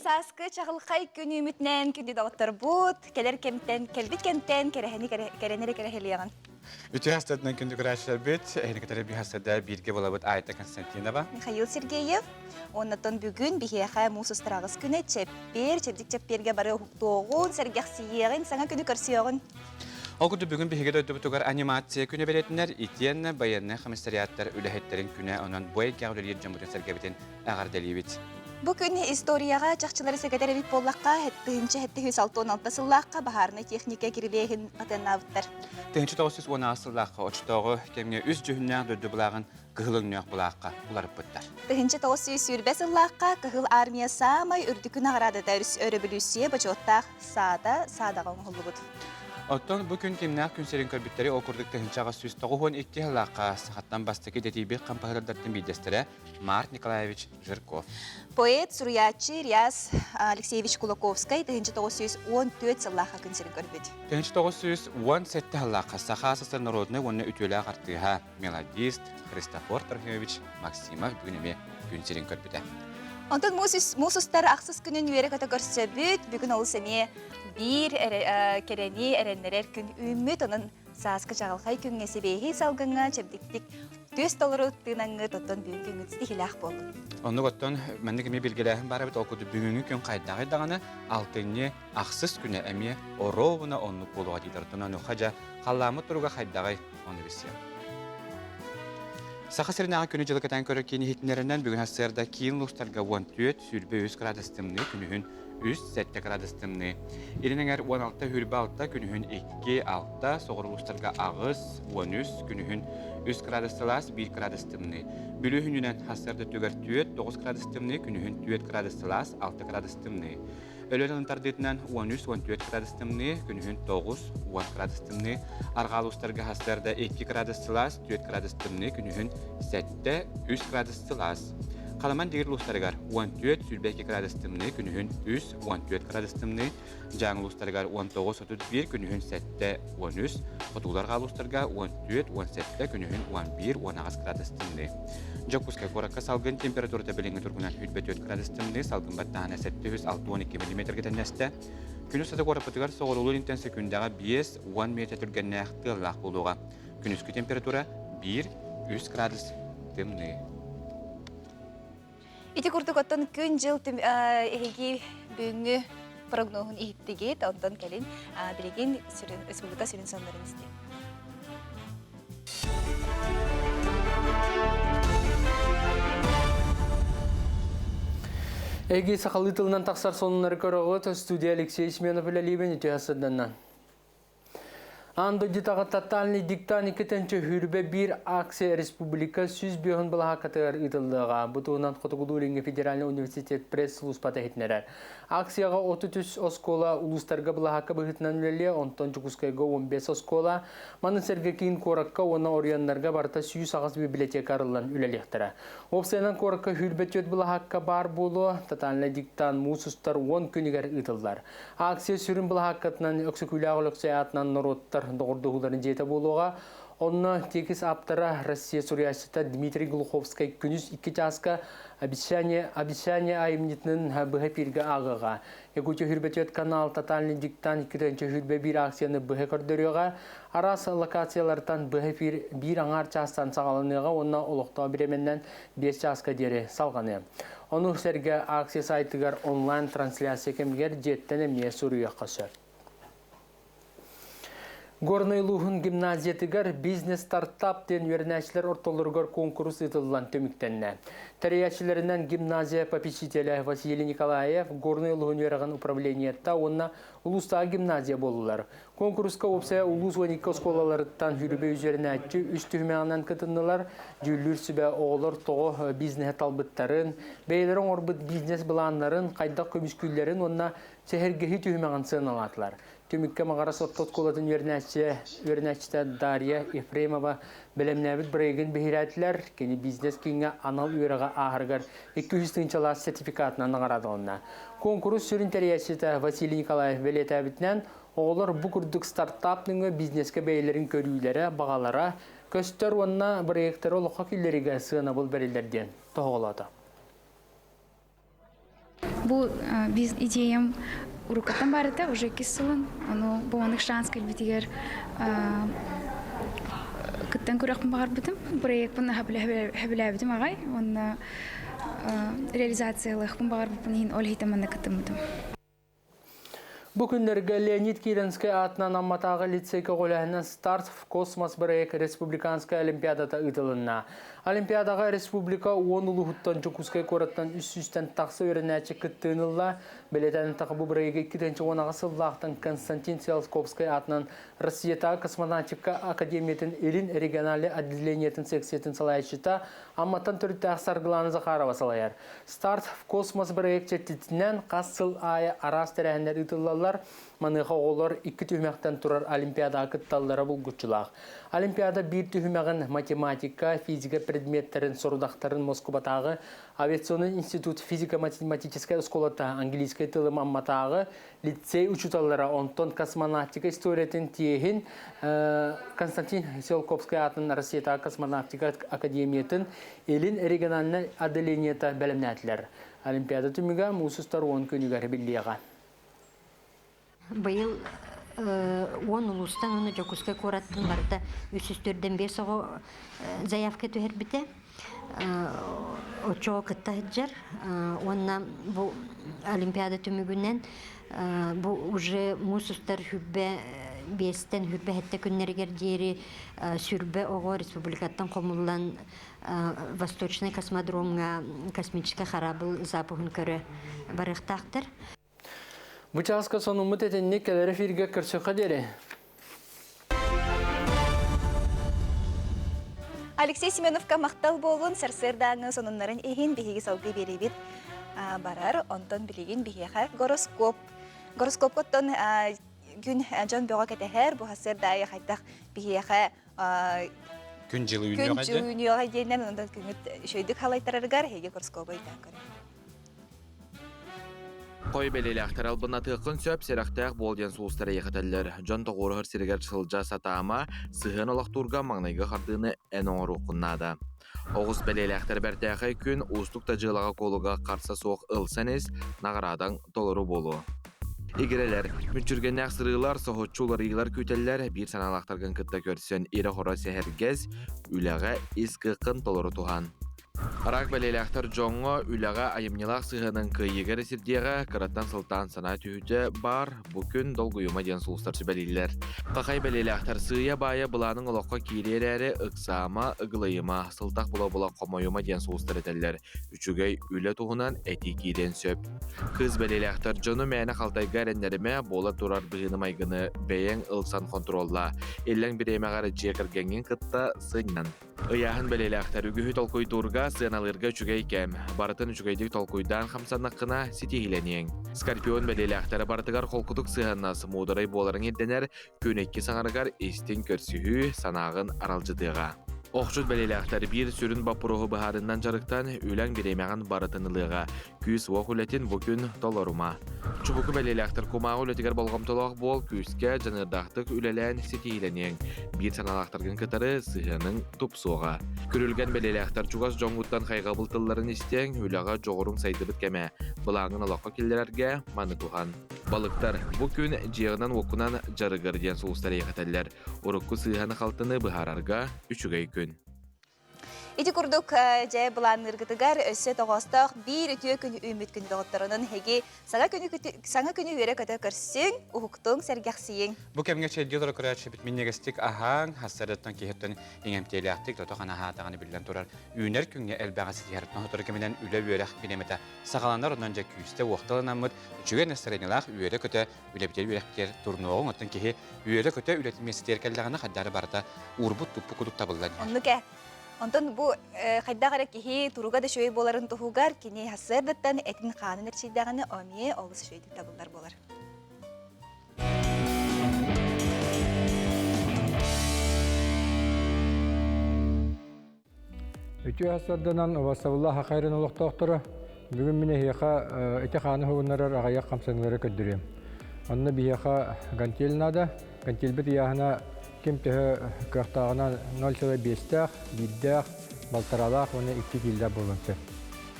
saskı çağılkay günü ümitnen kündü dağıtır bud, keler kemten, kelbit kemten, kereneri kereheliyan. Ütü hastadan kündü kıraşlar bit, ehlikatları bir hastada birge bolabıt Ayta Konstantinova. Mikhail Sergeyev, ondan bugün biheha musustrağız güne çepdik çepperge barı huktuğun, sergahsiyerin, sana günü karsiyon. Olgudu bugün bihege döydü butugar animasiya günü beretler, itiyen bayanı komisariyatlar ülehetlerin güne onun bu el gağlılir Cumhuriyet Sergebitin ağır delibit. Bugün historiyaga çakçıları sekreter bit bollaqqa hette 116 sılaqqa baharına texnika girbehin atanavtlar. 1916 oçtoğu kemge üz cühünnäň dödü bulağın gıhılınnyaq bulaqqa ularıp bitler. 1925 sılaqqa kıhıl armiya samay ürdükün ağrada därüs örebilüsiye bajottaq sadağın hulubut. Otton bugün kimnäq günserin körbütleri okurduk 1992 yılaqqa sahattan bastaki detibi kampahlardan bidestere Mart Nikolaevich Zhirkov. Poet, suriyatçı Rias Alekseyevich Kulakovskay 1914 sılaqqa günserin körbüt. 1917 yılaqqa Saxasasır Narodny onu ütüle qartıha melodist Христофор Трохимович Максимов bugün günserin körbüte. Ondan musustar aksız günün üyere kategorisebüt bugün ol semi bir kereni erenler gün ümit onun saskı çağılkay gün sebehi salgınga çebdiktik $100 tınangı toton bugün günüzdi hilaq bolun. Onu gotton mende kimi bilgilerin bari bit okudu bugünkü gün qaydağı dağını altını aksız güne emi orovuna onluk boluğa didirtuna nuhaca qallamı turuga qaydağı onu bisiyor. Saqa sirnağı günü jılgıtan körökeni hitnerinden bugün hasırda kiyin lustarga 14 sürbe 100 gradıstimni günühün 107 gradıstimni. İlinenger 16 hürbe altta günühün 2 altta soğur lustarga ağız 13 günühün 100 gradıstılas 1 gradıstimni. Bülühününen hasırda tüger 9 gradıstimni günühün 4 gradıstılas 6 gradıstimni. Ölülen tardetinden 13-14 gradıstimni günühün 9 gradıstimni. Argalustarga hasırda 2 gradıstılas 4 gradıstimni günühün 7-3 gradıstılas. Kalaman digir lustargar 14 sülbeki gradıstimni günühün 3-14 gradıstimni. Jang lustargar 19-31 günühün 7-13. Kotular galustarga 14-17 günühün 11-19 gradıstimni. Jokuska korakka salgın temperaturda bilingi turgunan 4 gradıstimni salgın battahana 712 mm gitenneste. Günüs sata korakpatigar soğurulur intensi gündaga 5-10 metre turgennäq tığlaq buluğa. Günüskü temperatura 1-3 gradıstimni. İti kurtuk otton gün jıl ehegi büngü prognohun ihittigi ondan kelin bilegin Respublika sürün sonların isti. Egi sakalı tılından taksar sonunları körüğü stüdya Alexey Smenov ile liben ütüyasıdından. Ando jitağı tatalni diktan ikitençe hürbe bir aksiya Respublika süz biyahın bılaha kategor ıdıldığa. Butuğundan Kotogululingi Federalni Universitet Press Luspata hitnerer. Aksiyaga 33 oskola ulustarga bılaha kabıhıtnan üleliye, ondan Cukuskayga 15 oskola, manın sergekin korakka ona oryanlarga barta süyüs ağız bibliotekarılan üleliyektara. Opsayanan korakka hürbet yöt bılahakka bar bulu, tatalni diktan musustar 10 küniger ıdıllar. Aksiya sürün bılahakatnan öksükülağılık sayatnan norottar doğurduğuların jeta buluğa, onu tekis aptara Rossiya Suriyasıta Dmitri Glukhovskay günüz 2 jaska Abisanya ayımnitinin bıhe pirge ağıға. Yakutya hürbetiyat kanal tatalini diktan 2. hürbe bir aksiyonu bıhe kordörüға, aras lokasiyalardan bıhe bir angar çastan sağlanıға, ona oluqtağı biremenden 5 jaska deri salғаны. Onu serge aksiya saytıgar online translyasiya kemger jetten emniye Suriya qasır. Горнойлуғын гимназиятыгар бизнес-стартап ден вернәшілер ортолырғар конкурс етілген төміктенне. Тәрияшілерінен гимназия попечителі Василий Николаев Горнойлуғын веріған управлениетта онна улустағы гимназия болулар. Конкурска опсая улус 12 осколаларыттан жүрібе üzerine әтчі үш түхмеғанан кытынылар, жүллүр сүбе оғылар тоғы бизнес талбыттарын, бейлерін орбыт бизнес біланларын, қайдақ көміскүлерін онна сәхергехи түхмеған сыналатылар. Tümükke mağara sottot kolatın yörnəçdə Darya Efremova bilemnəbit birəgin behirətlər, keni biznes kinga anal üyərağa ahırgar 200 tınçalar sertifikatına nağaradı onunla. Konkurus sürün teriyasıda Vasily Nikolaev veletəbitnən oğular bu kurduk startupның bizneske beylerin körüylere, bağalara, köstör onunla birəktər oluqa küllerige sığınabıl berillerden toğuladı. Бу biz идеям урукаттан барыта уже киссылын. Ону буанык шанс келбитигер кыттан көрөкмүн багар битим. Проектпен хабилабитим агай. Онна реализациялык багар битим. Ол хитаманда кыттым. Бу күннерге Леонид Киренский атынан амматағы лицейка қолағынан старт в космос бірек республиканская олимпиадата ұтылынна. Олимпиадаға республика 10 ұлығыттан жүкізге көраттан үс-үстен тақсы өрінәчі күттіңілла. Білетәні тақы бұл бірегі 2-ші онаға сыллақтың Константин Селсковский атынан Россиятағы космонавтика академиятын елін регионалы отделениятын сексиятын салайшыта амматтан түрітті ақсарғыланы зақарова салайар. Старт в космос бірек четтетінен қасыл айы арас тәрәхіндер ұтылалар. Маныға олар 2 түймәқтен тұрар олимпиада акытталдары бұл күтчілақ. Олимпиада 1 түймәғін математика, физика предметтерін сорудақтарын Москватағы авиационный институт физико-математическая школата английская тылым амматағы лицей учуталары онтон космонавтика историятын тиехін Константин Селковский атын Россиятағы космонавтика академиятын елін региональный отделенията бәлімнәтілер. Олимпиада түміға мұсыстар 10 күнігер білдеға. Быйыл 10 улустан оны жокуска кораттын барда үсүстөрдөн 5 ого заявка төһөр бите. Очо кытта жар. Онна бу олимпиада түмүгүнөн бу уже мусустар хүббе бестен хүббе хетте күннергер жери сүрбе ого республикаттан комуллан Восточный космодромга космический корабль запугун көрө барыктактыр. Бучаска сонумут этенне келер эфирге кырсыкка дере. Алексей Семеновка мактал болун сарсырдаңы сонуннарын эхин биһиги салгы беребит барар онтон билигин биһиха гороскоп. Гороскопкоттон күн жон бөөгө кетехер бу хасырдагы кайтак биһиха Күн жылы үйнөға дейінен онда күнгіт шөйдік халайтараргар хеге гороскопы айтан көрі. Қой белелі ақтар албына тұқын сөп серақтақ болден суыстары еқітелер. Жон тоғырығыр сергер шылжа сатама сығын олақтурға маңнайғы қардыны ән оңыр оқыннады. Оғыз белелі ақтар бәртәқай күн ұстық жылаға қолыға қарса соқ ылсанес нағырадан толыру болу. Игерелер, мүнчүрген ақсырылар, соғытчулар игілар көтелер, бір саналақтарған күтті көрсен ері қора сәхергез, үләға ескіқын толыру туған. Арақ бәлелі ақтар жоңға үләға айымнелақ сығының күйегер есірдеға қыраттан сылтан сана түйіті бар, бүкін долгүйіма ден сұлыстаршы бәлелер. Қақай бәлелі ақтар сүйе бая бұланың ұлаққа кейлер әрі ұқсама, ұғылайыма, сылтақ бұла-бұла қомайыма ден сұлыстар етелер. Үчігей үлі туғынан әті кейден сөп. Қыз бәлелі ақтар жоны мәні қалтайға әрендеріме бола тұрар бұғыным айғыны бәйен ұлсан контролла. Елләң бір емеғары жекіргенген қытта сыңнан. Ыяхын бәлелі ақтар үгіхі толқой тұрға сыналырға үчігей кәм. Барытын үчігейдік толқойдан қамсаннаққына сетейленең. Скорпион бәлелі ақтары барытығар қолқұдық сығаннасы мударай боларын едденер көнекке саңарығар естен көрсіхі санағын аралжыдыға. Оқшыт бәлелі ақтары бір сүрін бапырығы бұхарынан жарықтан өләң беремеған барытынылыға. Күз оқ үлетін бүкін толарума. Чубуку бәлелі ақтар құмағы үлетігер болғам толақ бол күзге жанырдақтық үлелән сетейленең. Bir саналақтарғын кітары сығының тұпсуға. Көрілген бәлелі ақтар чуғас жоңғыттан қайға бұлтыларын істен үліға жоғырың сайды біткәмә. Бұлағын алаққа келдерерге маны туған. Балықтар бүкін жиғынан оқынан жарығыр ден соғыстар еқетелер. Ұрыққы сығаны қалтыны бұхарарға үшігей күн. Ити курдук жай булан ыргытыгар өссө тоғостақ бір үтіе күні үміт күні доғыттарының хеге саңа күні өре көті көрсің, ұхықтың сәргәқсейін. Бұл кәмге чәлгелер көрәтші бит миннегістік ахаң, хастарыттан кейхеттен еңемтейлі ақтық, тотоған ахатағаны білден тұрар. Үйінер күнге әлбәғасы тиярыттан ұтыр кемеден үлі өреқ білеметі. Сақаландар ондан жа күйісті оқтылынан мұд, үчіген әстіренілақ өре көті үлебітер өректер тұрнуғын, оттан кейі өре көті үлетілмесі теркелдіғаны қаддары барыта урбут тұппы күдік табылдан. Онтон бу хайдагара кихи туруга да шөй боларын тухугар кини хасырдаттан этин ханын эрчидаганы омие олус шөйдү табылдар болар. Үтү хасырданан Васавулла хакайрын олоқтоқтыры бүгін міне хияқа эти ханы хугуннарар агаяк камсанлары көддүрем. Онны бияқа гантелнада, гантелбет яхана кем тәһә кахтагына 0,5-тәх, 1-дәх, балтаралах оны 2 килдә булынсы.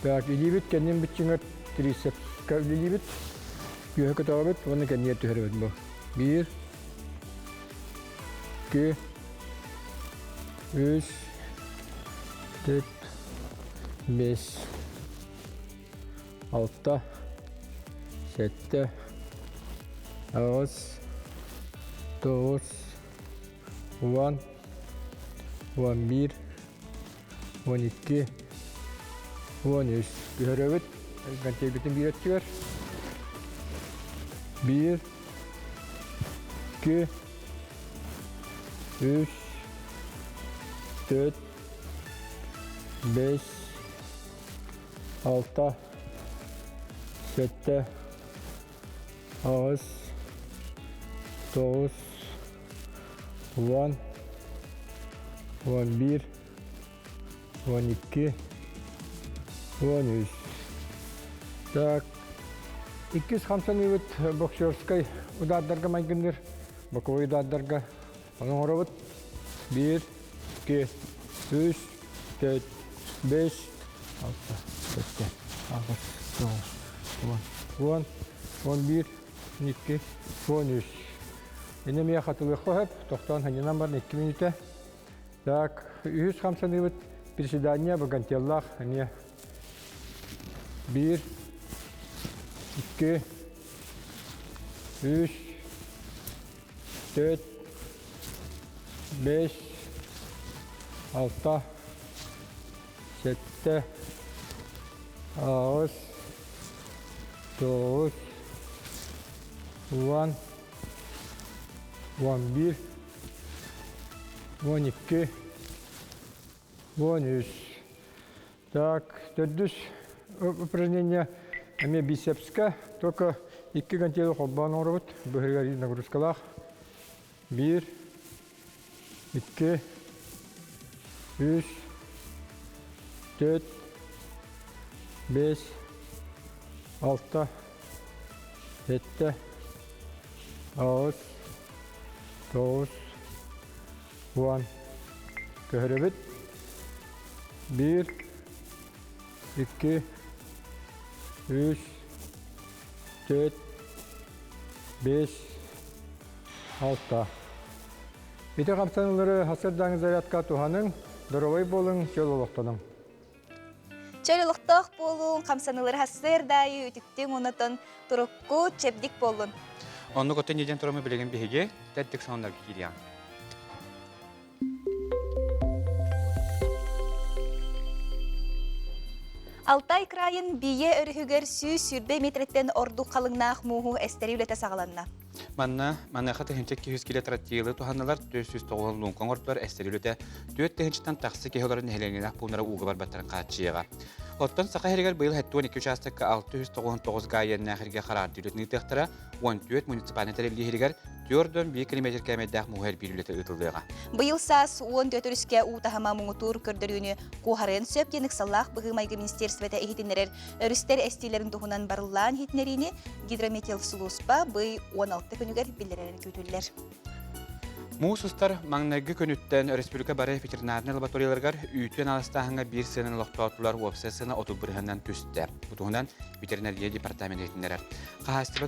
Так, илибет кеннен бичиңә трисеп үлелибит. Күйе көтөбит, оны кенниет түһөрөбүт бу. 1 2 3 4 5 6 7 8 9 10 11 12 13 түһөрөбүт. Гантебитин бир өттүгөр. 1 2 3 4 5 6 7 8 9 10 11 12 13. Так, 250 боксерской удардарга майгындыр. Боковой удардарга. Оның оробот 1 2 3 4 5 6 7 8 9 10 11 12 13. Эне мия хатылы хохеп, тоқтан ханинан бар 2 минута. Так, 150 приседания багантеллах, не 1 2 3 4 5 6 7 8 9 10 11 12 13. Так, следующее упражнение бицепска, только 2 гантелы хоббан орбут, быгыргари нагрузкалах. 1 2 3 4 5 6 7 8 9 10 köhrebit 1 2 3 4 5 6. Бите қамсанулары хасырдаңыз зарядка туханың, дұровай болың, жол олықтаның. Чөлілықтақ болуын, қамсанылыр хасыр дайы үтіктің онатын тұрыққу чепдік болуын. Онны көттен еден тұрамы білеген бейге, тәттік сауындар кейден. Алтай крайын бие өрігігер сүй сүрбе метреттен орду қалыңнақ мұғу әстері үлеті сағаланна. Манна хаты хенчек 200 км тиылы туханналар 490 лункон ортлар әстері үлеті 4 тегенчеттен тақсы кехоларын хеленінақ пулнара уғы бар баттарын қатшыйыға. Оттан сақа херігер бұйыл әттуан 2 участыққа 699 ғайын нәхірге қарар дүлетіні тектіра 14 муниципалны тәрелі херігер 4-1 км кәмәддәқ мұғайр бір үлеті ұтылдыға. Бұйыл сас 14 үріске ұтағама мұңытур көрдіріні қуғарын сөп денік саллақ бұғымайғы министерстветі әхетінерер өрістер әстейлерін тұғынан барылан хетінеріні гидрометел сұлуспа бұй 16 күнігер білдерер көтілер. Муусустар маңнайгы көнүттен республика бары ветеринарный лабораторияларгар үйтен алыстахыңа бір сенен лоқтаутулар уапсесына отубырыханнан түсті. Бұтуғынан ветеринария департамент етіндерер. Қағастыба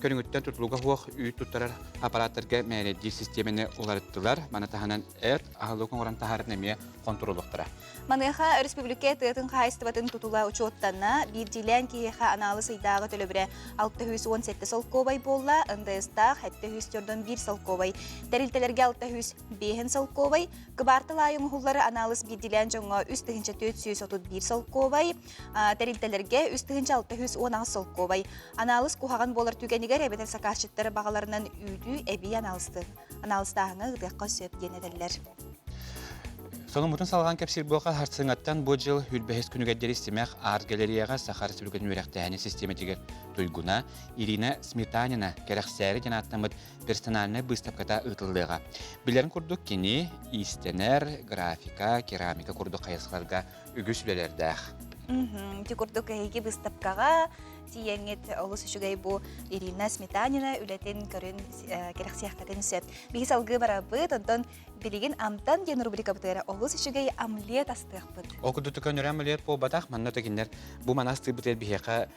көнүттен тұтылуға хуақ үйт тұттарар аппараттарға мәледі системені оларыттылар. Манатаханан ағылуқын оран тахарын әме контролуқтыра. Маныға республика тұтын қағастыбатын тұтыла ұчуоттанна бір дилен кейеға аналы сайдағы төлөбірі 617 солковай болла, ындыстақ 741 солковай. Тәрілтелерге 605 солковай, кыбарты лайың ұғылары аналыз бір дилен жоңа үстігінші 431 солковай, тәрілтелерге үстігінші 610 солковай. Аналыз құхаған болар түгенігер әбетер сақашыттары бағаларынан үйді әбей аналыстағыңа ұдыққа сөп денедерлер. Соның мұтын салған кәпсір болға харцыңаттан бұл жыл үлбәхес күнігәддері істемек арт галереяға Сахар Республикатын өрәқтәхіне системетігер Туйгуна Ирина Сметанина кәрәқсәрі денаттамыд персональны выставката ұтылдыға. Білерін күрдік кені, истенер, графика, керамика күрдік қайысқаларға үгі сүлелердәқ. Түкірдік әйге выставкаға сиеңет олус үшүгэй бу Ирина Сметанина үлетин көрүн керексияхтатын сөп. Биги салгы барабыт, онтон билигин амтан ген рубрика бутыра олус үшүгэй омлет астыхпыт. Окуду төкөнөр омлет по батах манна тегиннер бу манасты бутет бихека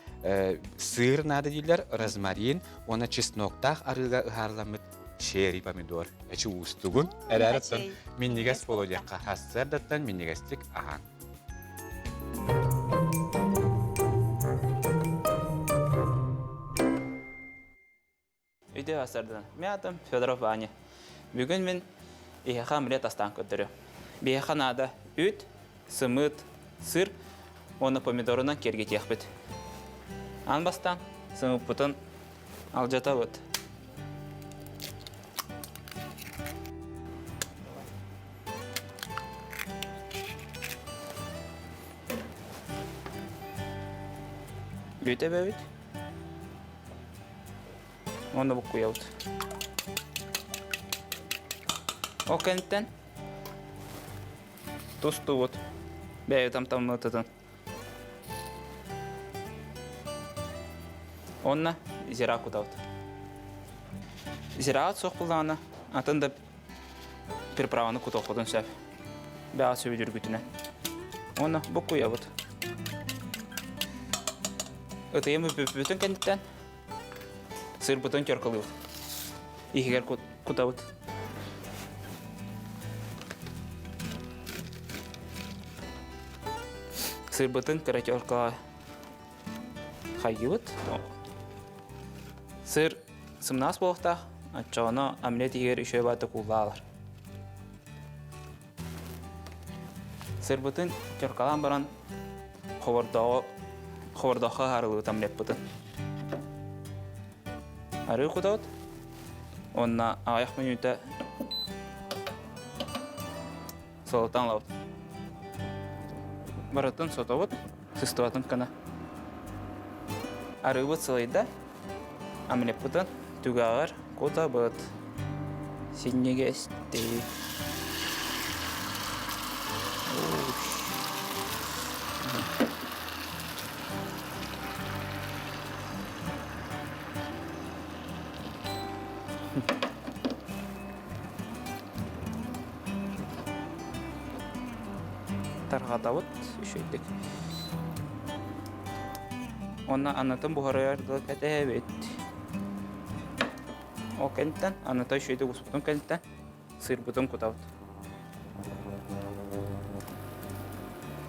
сыр нады дилер, розмарин, она чесноктах арыга ыхарламыт шери помидор. Эчи устугун эрәрәттен миннигес болодякка хассардаттан миннигестик ахан. Үйде асырдын. Мен атым Федоров Ваня. Бүгін мен ехаха омлет астан көтірі. Бейханада үт, сымыт, сыр, оны помидорынан керге текпіт. Анбастан сымып бұтын алжата өт. Үйте бәуіт. Оны бұқ қойауыд. О кәнттен тұсты өт. Бәйі там өтідің. Онна зира құдауыд. Зира соқ бұлағына атында перправаны құт оқыдың сөп. Бәға сөбі жүргітіне. Оны бұқ қойауыд. Өтейім өпі-өпі-өтін кәнттен сыр бұтын көркілі. Егер құтауыд. Сыр бұтын кірі көркіға қайгыбыд. Сыр сымнас болықтақ, атчауына омлет егер үші баты құлалар. Сыр бұтын көркілан баран қовырдаққа қарылығы омлет бұтын. Ары құдауыд. Онна аяқ менюті солытан лауыд. Баратын сотауыд, сыстыватын кана. Ары бұд сылайда омлет бұтын түгағыр құта бұд. Сенеге әсті. Тарғатауыд үшейдік. Онна анатын бұғырырды кәті әбет. О кәнттен, аната үшейдік ұспытын кәнттен сыр бұтын құтауыд.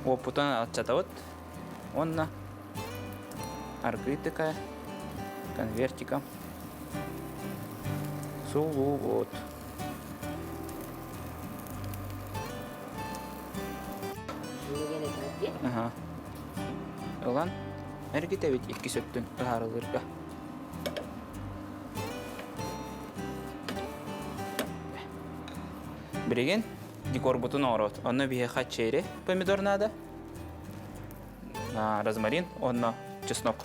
О бұтын атчатауыд. Онна аргытыка, конвертика. Сулуғыд. Олан әргет әбет екі сөттін ұғарылырға. Біреген декор бұтын орот. Онна бейе қат чейре помидор нада. Розмарин, онна чеснок.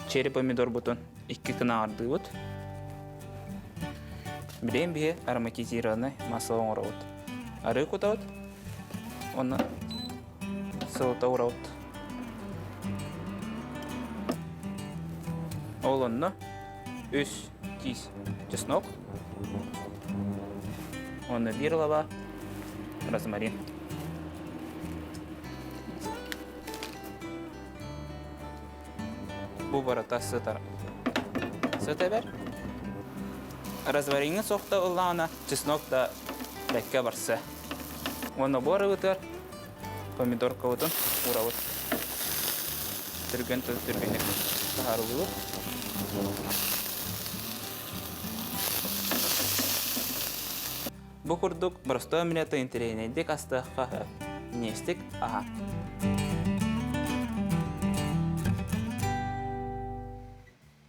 Чейре помидор бұтын екі кіна арды бұт. Біреген бейе ароматизированный масло орот. Ары құтауыд. Онна сылыта орот. Олонно үс тиз чеснок. Оны бір лава розмарин. Бұл барата сыта бәр. Розмарингі соқта ұллағына чеснок да бәкке барсы. Оны бары ұтыр. Помидор қауытын ұрауыт. Түргенек қағарылуыт. Бұл күрдік бұрысты омлеті интерейнедік астыққа нестік аға.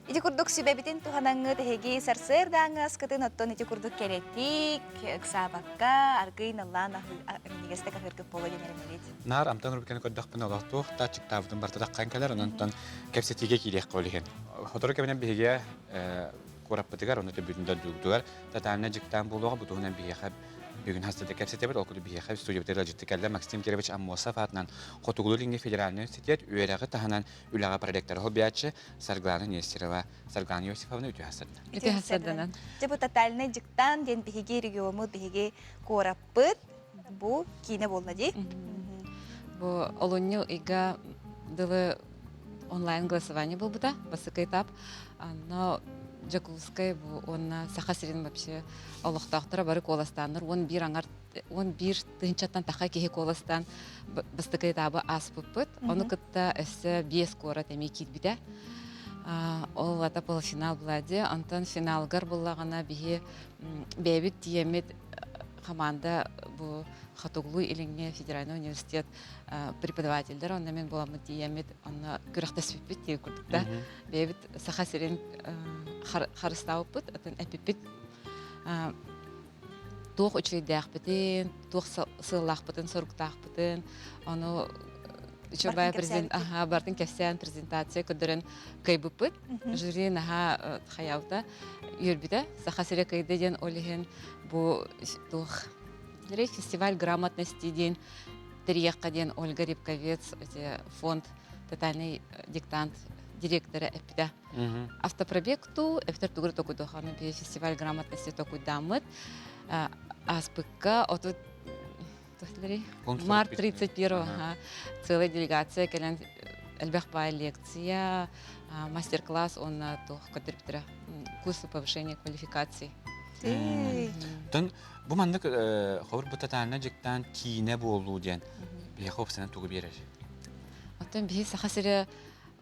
Ити курдук сүбәбитин туханаңы тэһиги сарсырдааңы аскытын оттон ити курдук керетик, ыксабакка, аргыйн аллана нигесте кахыргып боло денермелит. Нар амтан рубиканы көрдөкпүн олақтуқ, тачык тавдың бартадаққан кәлер, онантан кәпсетиге кейлек қолеген. Хотору кәбінен бігі қораппытығар, оны төбүтінде дүгдігар, татамына жіктан болуға бұтығынан бігі Бүгін хастады кәпсетебір, оқыды бейеқі студия жеттікәлі Максим Керевич Аммосов атынан Қотуғылы Линге Федеральный университет өйрағы таханан үліға проекттары хоббиятчы Сарглана Нестерова, Сарглана Иосифовна өте хастадына. Үті хасадынан. Депутатальный диктан ден бігеге региомы бігеге кораппыт, бұл кейіне болна дей. Бу олонню ига дылы онлайн голосование был бы, да, басыкай этап, но Жакулскай бу онна сахасирин вообще олохтактара бары коластаныр, он бир тынчаттан таха кеhe коластан бастыкай этабы ас пыппыт, оны кытта эссе 5 кора теме кит биде. Ол ата полуфинал бладе, антон финалгар буллагана бихи бебит тиемет команда бу Хатуглу илиңне федеральный университет преподавательдер, онна мен боламы тиемет, онна күрәхтәспит тие күрдүктә. Бебит сахасирин харыстаупыт, атын эпипит тух учредяхпытын, тух сыллахпытын, соруктахпытын, ону Чобай президент, бартын кәфсән презентация көдөрен кайбыпыт, жюри наха хаяута юрбиде, сахасире кайды ден олихен бу тух фестиваль грамотности ден Терьяхка ден Ольга Рябковец, фонд тотальный диктант директора эпида. Автопробег ту, эфтер тугры току доханы фестиваль грамотности току дамыт, аспыкка, отут март 31-го целая делегация, келен эльбехпа лекция, мастер-класс, он тух кадриптере курсы повышения квалификации. Тон бу мандык ховыр бутатана жектан кийне болуу ден бия хопсана тугу берер. Отон бии сахасире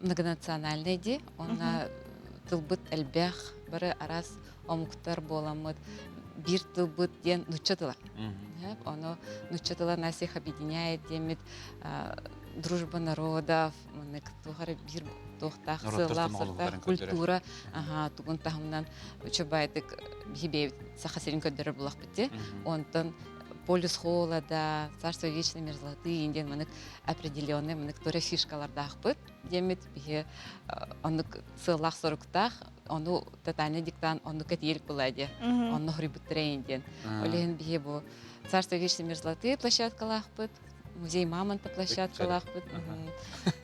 многонациональный ди, он тылбыт эльбех бары арас омуктар боламыт. Бир тылбыт ден нучатыла. Оно нучатыла нас их объединяет, демит дружба народов, мы тухары бир тохтах сылах культура, тугун тахымнан учебайтык бибе сахасирин көддөрөр булак битти. Онтон полюс холода, царство вечной мерзлоты, инден мынык определенный мынык торе фишкалардах бит, демит бие онук сылах соруктах, ону тотальный диктан, ону катиелик буладе, ону хрибутре инден. Олеген бие бу царство вечной мерзлоты площадкалах бит, музей Мамонта площадкалах бит.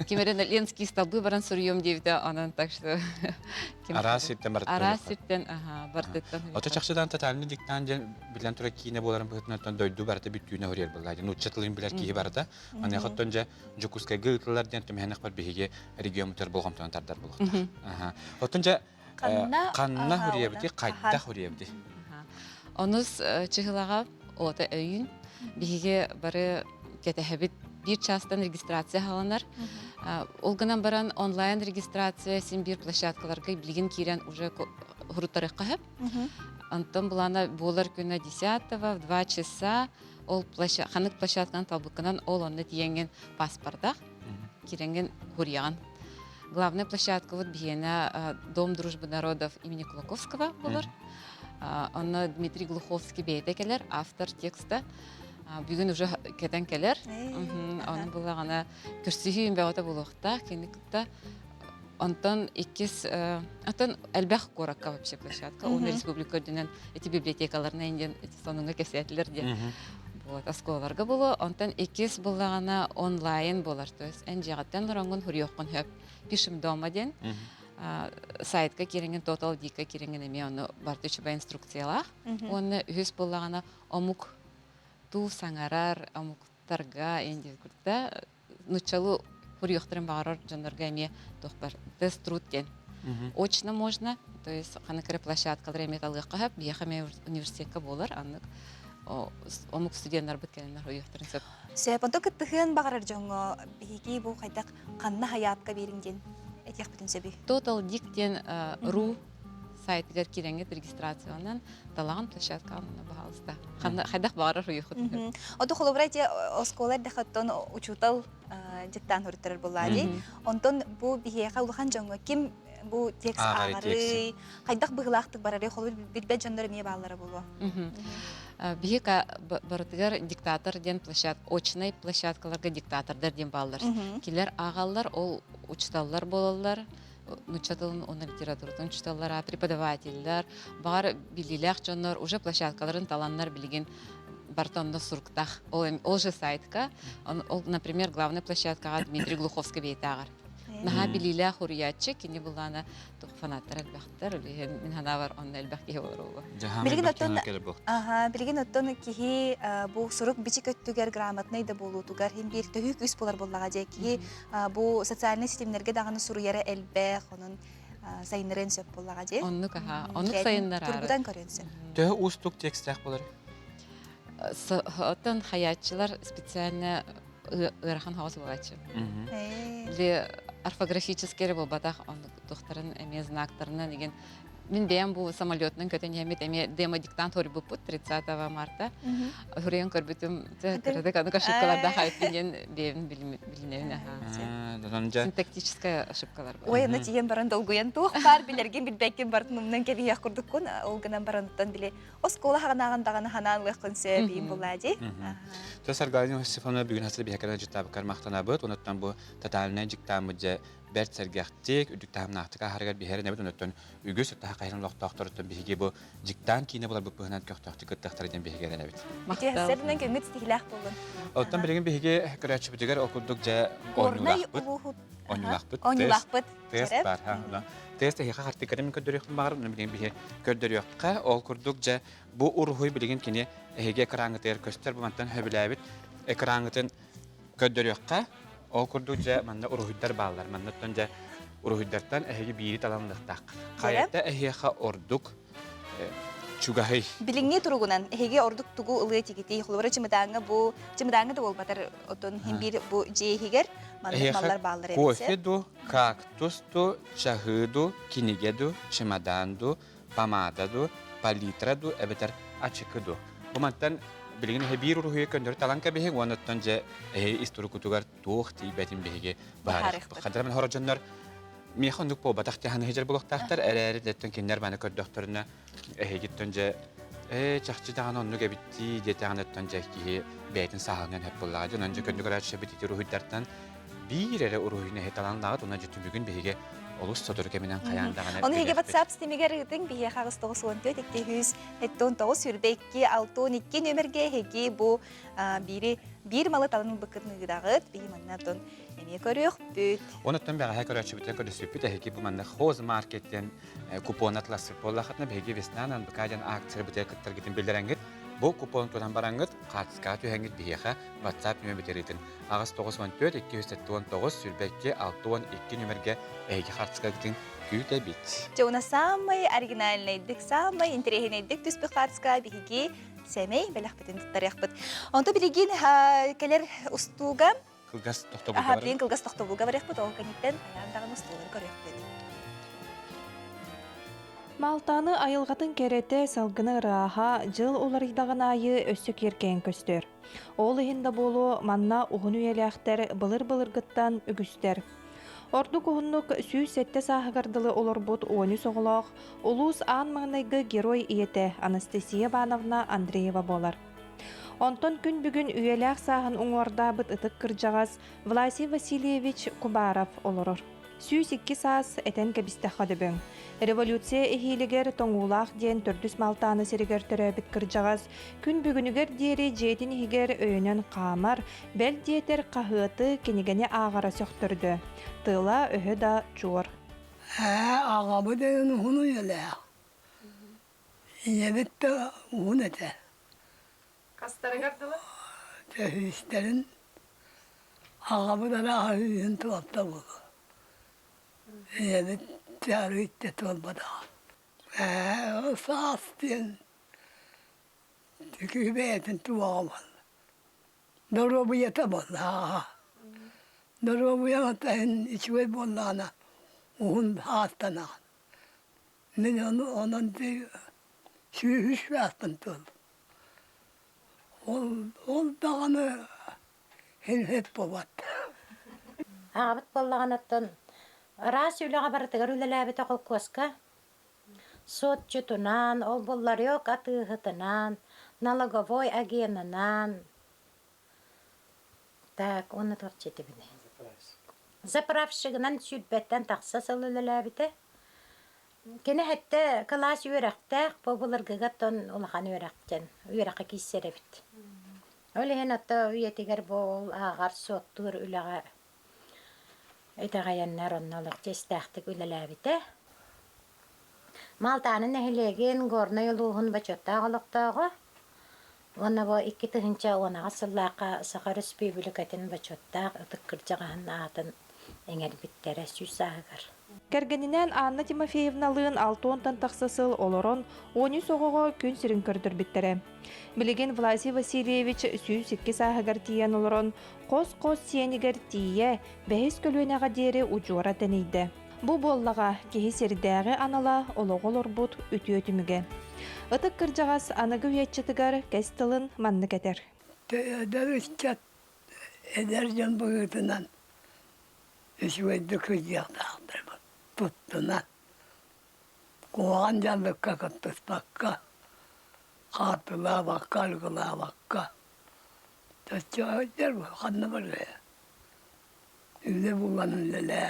Кемерен ленские столбы баран сурьем девита, анан так что Араситтен бартыттан. Араситтен, бартыттан. Ото чакчыдан тотальный диктан ден билен тура кийне боларын бытынан дойду барта биттүүнө хорер буллади. Нуччатылын билер кийи барда. Аны хоттонжа жокускай гылтылар ден төмөнөк бар биге регионтар болгомтон тардар болгон. Оттонжа канна хоребди, кайда хоребди. Онус чыгылага ота өйүн биге бары кетехебит bir частан регистрация халанар. Олганан баран онлайн регистрация син бир площадкаларга билген кирен уже хуруттарыкка хеп. Антон булана болар күнө 10-го в 2 часа ол ханык площадканын талбыкынан ол онны тиенген паспорта киренген хурьян. Главная площадка вот бияна Дом дружбы народов имени Кулаковского болар. Онна Дмитрий Глуховский бейдекелер, автор текста. Бүгін уже кетен келер. Оның бұла ғана күрсіхейін бәғата болуқта, кенікті. Онтан антон әлбәқ қораққа вообще площадка. Оны республика өдінен эти библиотекаларына инден соныңға кесетілер де. Асколарға болу. Онтан екес бұла ғана онлайн болар. То есть ән жағаттан ұраңын хұрияқын хөп. Пишім дома ден. Сайтка керенген Total Dika керенген еме оны барты үшіба инструкциялақ. Оны үз бұла ғана омук ту саңарар амуктарга энди күрдә нучалу хурьяхтырын багарар жандарга эме тохтар тест трудтен. Очно можно, то есть ханакре площадкалар эме талга кахап бияхаме университетка болар, аннык омук студенттар биткеннер хурьяхтырын сөп. Сөпөнтө кыттыгын багарар жоңго биги бу кайдак канна хаятка беринген этих бүтүн сөби. Total Diktен ру сайтыгар киреңет регистрациянан талаган площадканы баалыста. Хайдак багарар хуйхут. Ото холобрайте осколар дахаттан учутал диктан хуртар буллади. Онтон бу бихега улхан жоңго ким бу текст агары хайдак быглактык барары холбur билбе жондор эме баалары болу. Бихега бартыгар диктатор ден очный площадкаларга диктатордер ден баалар. Килер агаллар ол учталлар болалар. Нучатылын оны литературатын учталлара, преподавательдер, бар билилер жоннор уже площадкаларын таланнар билген бартонно сурктах. Ол же сайтка. Ол, например, главная площадка Дмитрий Глуховский бейтагар. Наха билиле хуриятчы кини булана фанаттар әлбәхтер. Мин хана бар онны әлбәхкә булырга. Билген оттон кихи бу сурук бичи көттүгер грамотный да болу тугар хим бир төгүк үс болар боллага же кихи бу социальный системлерге даганы суруяра элбэх онун сайнырын сөп боллага же. Оннук сайыннар ары. Тургудан көрөнсүн. Тө устук текстах болар. Оттон хаятчылар специально ырхан хавас булачы. Орфографический был батах, он докторын эме знактарына деген. Мен бәйм бу самолетның көтен ямет эме демо-диктант хори бупут 30 марта. Хурен көрбүтүм тәрдек аны ошибкаларда хайпинен бәйм билинеүнә. Синтактическая ошибкалар бар. Ой, аны тиен баран долгуян тух бар билерген билбеккен бартынымнан кеби якурдук кун, ол гынан барантан биле. Оскола хаганагандаганы ханан лыкынсы бим булади. Төс организм сифаны бүгүн хасыл бихакана житабы кармактанабыт, онуттан бу тотальный диктамыжа берт сергактик, үдүктамнактыка харгар бихерин эбит, онуттан үгүс та кайрын локтоктороттон биһиги бу диктан кийне булар бу пыһынан көктөктү кыттактардан биһигерен эбит. Мактасырдан көмөт стихлах болгон. Оттан билген биһиги көрөчү бүтүгөр окудук жа онюлахпыт. Тест бар, ха. Тест хиха хартикарым көдөрөктүн багыр, билген биһи көдөрөккө ол курдук жа бу урухуй билген кини эге краңгытер көстөр бумантан хөбүләбит. Экрангытын көдөрөккө ол курдук жа манда урухуйдар баалар, мандаттан жа урухуйдартан эге бири таламдыктак. Кайта эһеха ордук чугахай. Билинге туругунан эге ордук тугу ылы тигити холбора чымыдаңга да болбатар отон химбир бу жеһигер маллар баалар эмес. Кофеду, кактусту, чахыду, кинигеду, чемоданду, помададу, палитраду, эбетер ачыкыду. Бумантан билген бир урухуй көндөр таланка беһег онаттан же историкутугар тух тибетин беһеге бар. Хадрамын хорожоннор мехондук по батахты ханы хежер булактактар эрери деттен кинер баны көрдөхтөрүнө гиттен же чахчы даган онну гебитти детаганаттан же ки бетин саһанган хеп буллага жон же көндөгөр ачыбыт урухуйдартан бир эре урухуйна хеталандагы онна жуту бүгүн беһеге олус содурке менен каяндаган. Он хеге WhatsApp системигер тиң бие хагыс 914 200 710 сүрбекки 612 нөмерге хеге бу бир малы талын быкытныгыдагы бие маннатон эме көрөк бүт. Онуттан бага хакырачы битен көрөсүп хеге бу манда хоз маркеттен купон атласы боллахатна беге веснанан бакадан акция битен кыттыр гитин билдиренгит. Бу купон туран барангыт катыска түһәңгит биеха WhatsApp нөмер битеритин. Агыс 914 279 сүрбекке 612 нөмерге эге катыска гитин күтә бит. Жона самый оригинальный дик, самый интересный дик түспе катыска биге семей беләх битен тарихбыт. Онда билеген келер устуга кылгас тохтобулга бар. Билген кылгас тохтобулга барыхбыт, ол каниттен аяндагы устулар көрөкбүт. Малтаны айылғатын керете салгыны раха жыл оларыдағын айы өссік еркен көстер. Ол ихинда болу манна уғын үйеліқтер былыр-былыргыттан үгістер. Орду куһуннук сүүс сетте саһыгардылы олорбут ооню соголоох, улуус аан маңнайгы герой иете Анастасия Ивановна Андреева болар. Онтон күн бүгүн үйелээх сааһын уҥуордаабыт ытык кырдьаҕас Власий Васильевич Кубаров олорор. Сүүс 2 саас этен кэбистэххэ дөбөң. Революция эхилигер тоңуулаах диэн төрдүс малтааны сиригер төрөбүт кырдьаҕас күн бүгүнүгер диэри жеэтин ихигер өйөнөн хаамар бэл диэтер хаһыаты кинигене аагара сөхтөрдө. Тыла өһө да чуор. Ағабы дейін ұғыны елі. Ебетті ұғын әті. Кастары гардылы? Тәхістерін ағабы дара үйін туапта болды. Ебет тәрі үтте туалбада. Саас дейін түкі бәйтін туаға болды. Дұру ете болды. Дұру ете içi болды ана. Уğun hastanan. Men onun de şühüş verdim tol. Ol dağını hep babat. Ağabey bollağanattan ras üleğe barıtıgar ülelebete kolkoska. Sot jutunan, ol bollar yok atıhıtınan, налоговой агенынан. Так, onu da çeti bine. Заправщигынан сүрбеттен тақса сылылылабыты. Кені хәтті класс үйрәқтәқ, бұлырғығаттан олған үйрәқтен, үйрәққа кейсеребіт. Олеген отта үйетигер бол ағар соттур үләға өйтағаяннар онналық жестәқтік үләләбіті. Малтанын әхілеген горна елуғын бачотта ағылықтағы. Оны бұл 2 тұхынча онаға сыллаққа Сақа Республикатын бачоттақ ұтыққыржағын атын әңер біттері сүз ағығар. Кәргенінен Анна Тимофеевналығын 6 тақсасыл олорон 10 соғығы күн сірін көрдір біттері. Білеген Власий Васильевич сүйіз 2 сағығар тиен олорон қос-қос сиенігер тие бәйіз көлуенеға дері ұжуара тәнейді. Бұ боллаға кеhi сердәғы анала олоғолор бұд үті өтіміге. Ұтық кіржағас анығы үйетчетігар кәстілін манны кәтер. Дәріс-чат әдәржен бұғытынан үшуәйді күзияқтағдыр бұл. Тұттынан. Қоған жандыққа қыттыспаққа. Қатыла баққа, үлгіла баққа. Тәсчі өтер бұл, қанны бір бе. Үлі бұланын ләлі.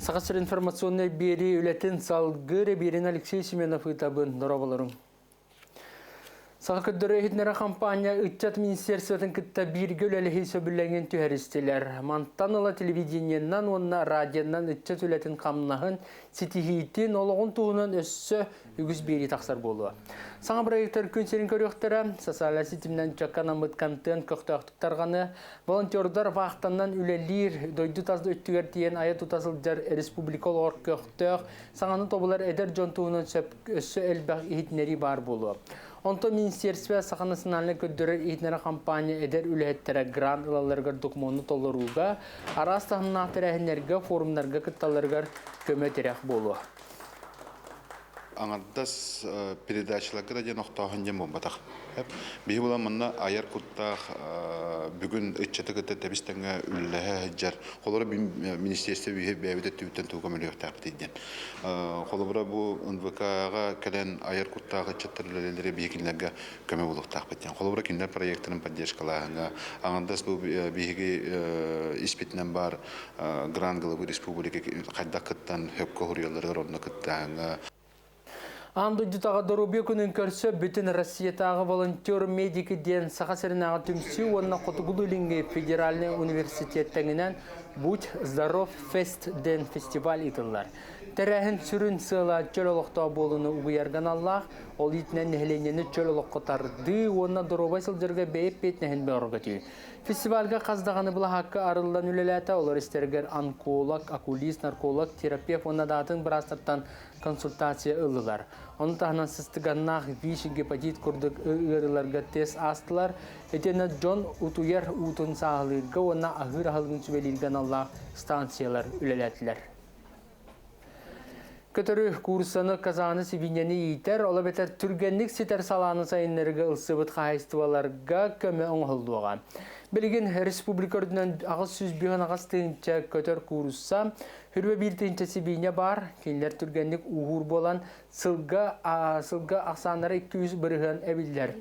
Сақасыр информационный бери үлетін салгыры берін Алексей Семенов ұйтабын нұрабылырың. Сақа күддірі етнері компания ұтчат министерстветін күтті біргі өлелі сөбіленген түйәрістелер. Мантаныла телевидениеннан, онына радионнан ұтчат өлетін қамнағын сетихейтін олығын туғынан өссі үгіз бері тақсар болуы. Саңа проекттер күнсерін көріқтері, сасала сетімнен чаккан амыткантын көқтіқтықтарғаны, волонтердар вақтаннан үлелер, дойды тазды өттігер тиен ая тұтасылдар республикал ор көқтіқ, саңаны тобылар әдер жон туғынан өссі әлбәқ ехетнері бар болуы. Онто министерство Сақа национальный көддөрөр итнера компания эдер үлэттері грант ылаларгар документу толларуга, арастағына тәрәхінерге, форумнарга кытталаргар көмөтерек болу. Аңардас передачаларга да ноқтағын жем болмадақ. Бейі болан мұнна айар күттақ бүгін үтчеті күтті тәбістіңі үлләе жар. Қолыры министерство бәйбіді түбіттен туға мөлі өқтақ дейден. Қолыры бұл НВК-ға кәлен айар күттағы үтчеттер үлелері бейкінлерге көмі болуқтақ бәттен. Қолыры кендер проектінің поддержкалағына. Аңардас бұл бейгі испетінен бар Гран Головы Республика қайдақ күттан хөпкі ғұриялары орны күттағына. Анды жұтаға дұрубе күнін көрсі бүтін Россиятағы волонтер медики ден Сақа сәрінағы түмсі онына Қотығылы Линге федеральный университеттіңінен «Будь здоров фест ден фестиваль» итылар. Тәрәхін сүрін сыла чөлолықта болуны ұғыярған Аллах, ол итінен нәхленені чөлолыққа тарды, онына дұрубай сылдырға бәйіп бетнәхін бәріға түй. Фестивальға қаздағаны бұла хаққы арылдан үлеләті, олар істергер онколог, окулист, нарколог, терапевт, онына датын бір астырттан консультация ылылар. Оны тағынан сыстығаннақ виш гепатит күрдік ұйырыларға тест астылар. Етені Джон ұтуер ұтын сағылыға, онына ағыр ағылғын сүбелілген Аллах станциялар үлеләтілер. Көтөрі курсаны казаны сивинені етер, ола бетер түргенлік сетер саланы сайынлерге ұлсыбыт қайыстываларға көмі оңғылдуға. Білген республикардынан ағыз сүз бүйін ағыз тыынча көтөр курса, хүрбе бір тыынча сивине бар, кенлер түргенлік уғыр болан сылға ақсанары 200 бірігін әбілдер.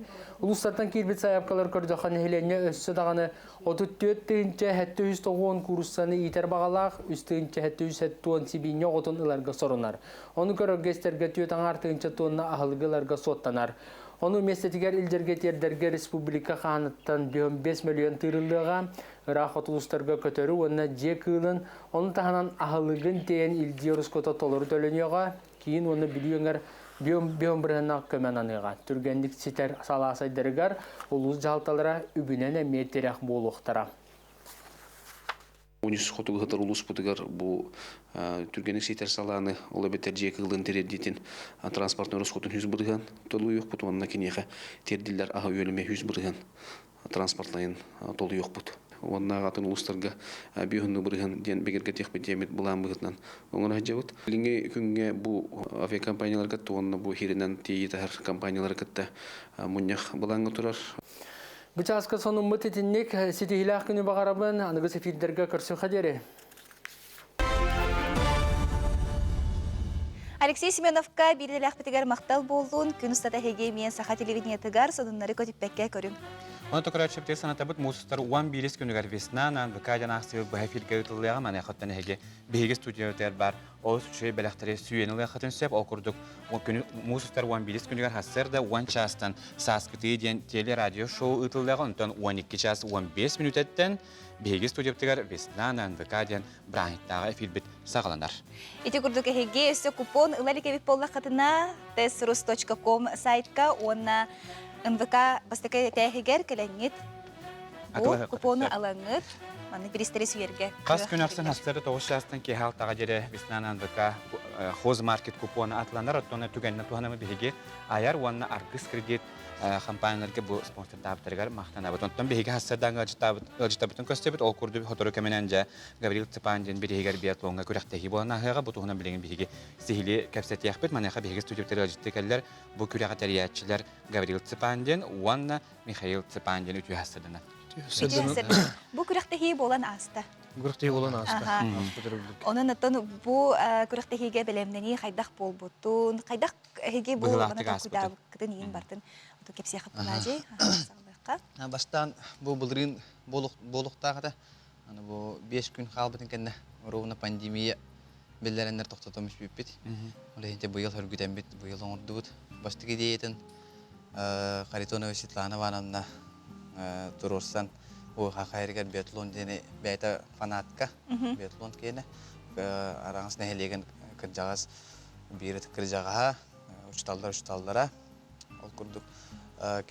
Улустаттан келбет саяпқалар көрдіған хелене өссі дағаны 34 тыынча 790 курсаны етер бағалақ, үз тыынча 710 сивине отын ыларға сорынар. Оны көрігестерге түйет аңар тыынча тонна ағылғыларға соттанар. Оны местетігер илдерге тердерге республика қаныттан 5 миллион тырылыға ұрақ отылыстарға көтөрі, онына же кылын, оны тағынан ағылығын тейін илде рұскота толыры төлінеға, кейін оны білуіңер 5 бірінақ көмен аныға. Түргендік сетер саласайдырығар, ұлыз жалталыра үбінен әметтерек болуқтара. Унис хотугы хатар улус путыгар бу түргенек сетер саланы ола бетер жек кылын тереддитин транспортный расходун 100 бырыган толу yok бут онна кинеха тердиллер ага өлүмө 100 бырыган транспортлайын толу yok бут. Онна атын улустарга бүйүнү бырыган ден бегерге техпе демет булан быгытнан оңона жабыт. Линге күнгө бу авиакомпанияларга тонна бу хиринен тиетер компаниялар кытта муньях булаңга турар. Бұчасқа соның мұтетіннек сетихилақ күні бағарабын анығы сефилдерге көрсін қадері. Алексей Семеновқа бірділәқ бітігер мақтал болуын күн ұстата хеге мен Сақа телевидениетігар сонынлары көтіппәкке көрім. Оны токарачы бітер санатабыт мусустар уан билес күнігер веснанан вкадан ақсыл бұхай филге ұтылыға маны қаттан әге бейге студия өтер бар. Ол сүшей бәліқтері сүйенілі қатын сөп, ол күрдік мусустар уан билес күнігер хасырда уан частан саскыты ден телерадио шоу ұтылыға ұнтан 12 час 15 минут әттен бейге студия өтер веснанан вкадан брахиттағы эфирбет сағаланар. Ити күрдік әге өсі купон ұлары кебіп болла қатына tesrus.com сайтқа онна МВК бастықы тәйхігер кәләңет бұл купоны алаңыт, маны перестері сүйерге. Қас күн ақсын хастары 9 жастан ке халтаға жере Веснан МВК хоз маркет купоны атланар, оттоны түгенні туғанымы бейге аяр уанна аргыс кредит компанияларға бұл спонсор табыттарығар мақтана бұд. Онтан бейге хастардан ылжытабытын көстебіт, ол күрді хотору көмененже Гаврил Цепанден бейгер биатлонға көріқтегі болан ағыға бұл туғынан білеген бейге сихили кәпсәт яқпет, маныға бейге студиптері ылжытты кәлілер бұл күріға тәриятчылар Гаврил Цепанден, уанна Михаил Цепанден үтүй хастардан. Бұл күріқтегі болан аста. Күріқтегі болан аста. Оның ұттын бұл күріқтегіге білемнені қайдақ бол бұттын, қайдақ әйге бұл күдабықытын ең бартын кепсе қапыладе. Бастан бұл бұлырын болуқтағыда, бұл 5 күн қалбытын кәнді ровна пандемия белдерендер тоқтатымыш бүйіппет. Олайынте бұйыл хүргіден бет, бұйыл оңырды бұд. Бастығы дейетін Қаритонова Светланованамна тұрорсан оға қайыргер биатлон дене бәйті фанатка биатлон кені араңысына әлеген кіржағыз бейрет кіржағаға ұшталдара ол күрдік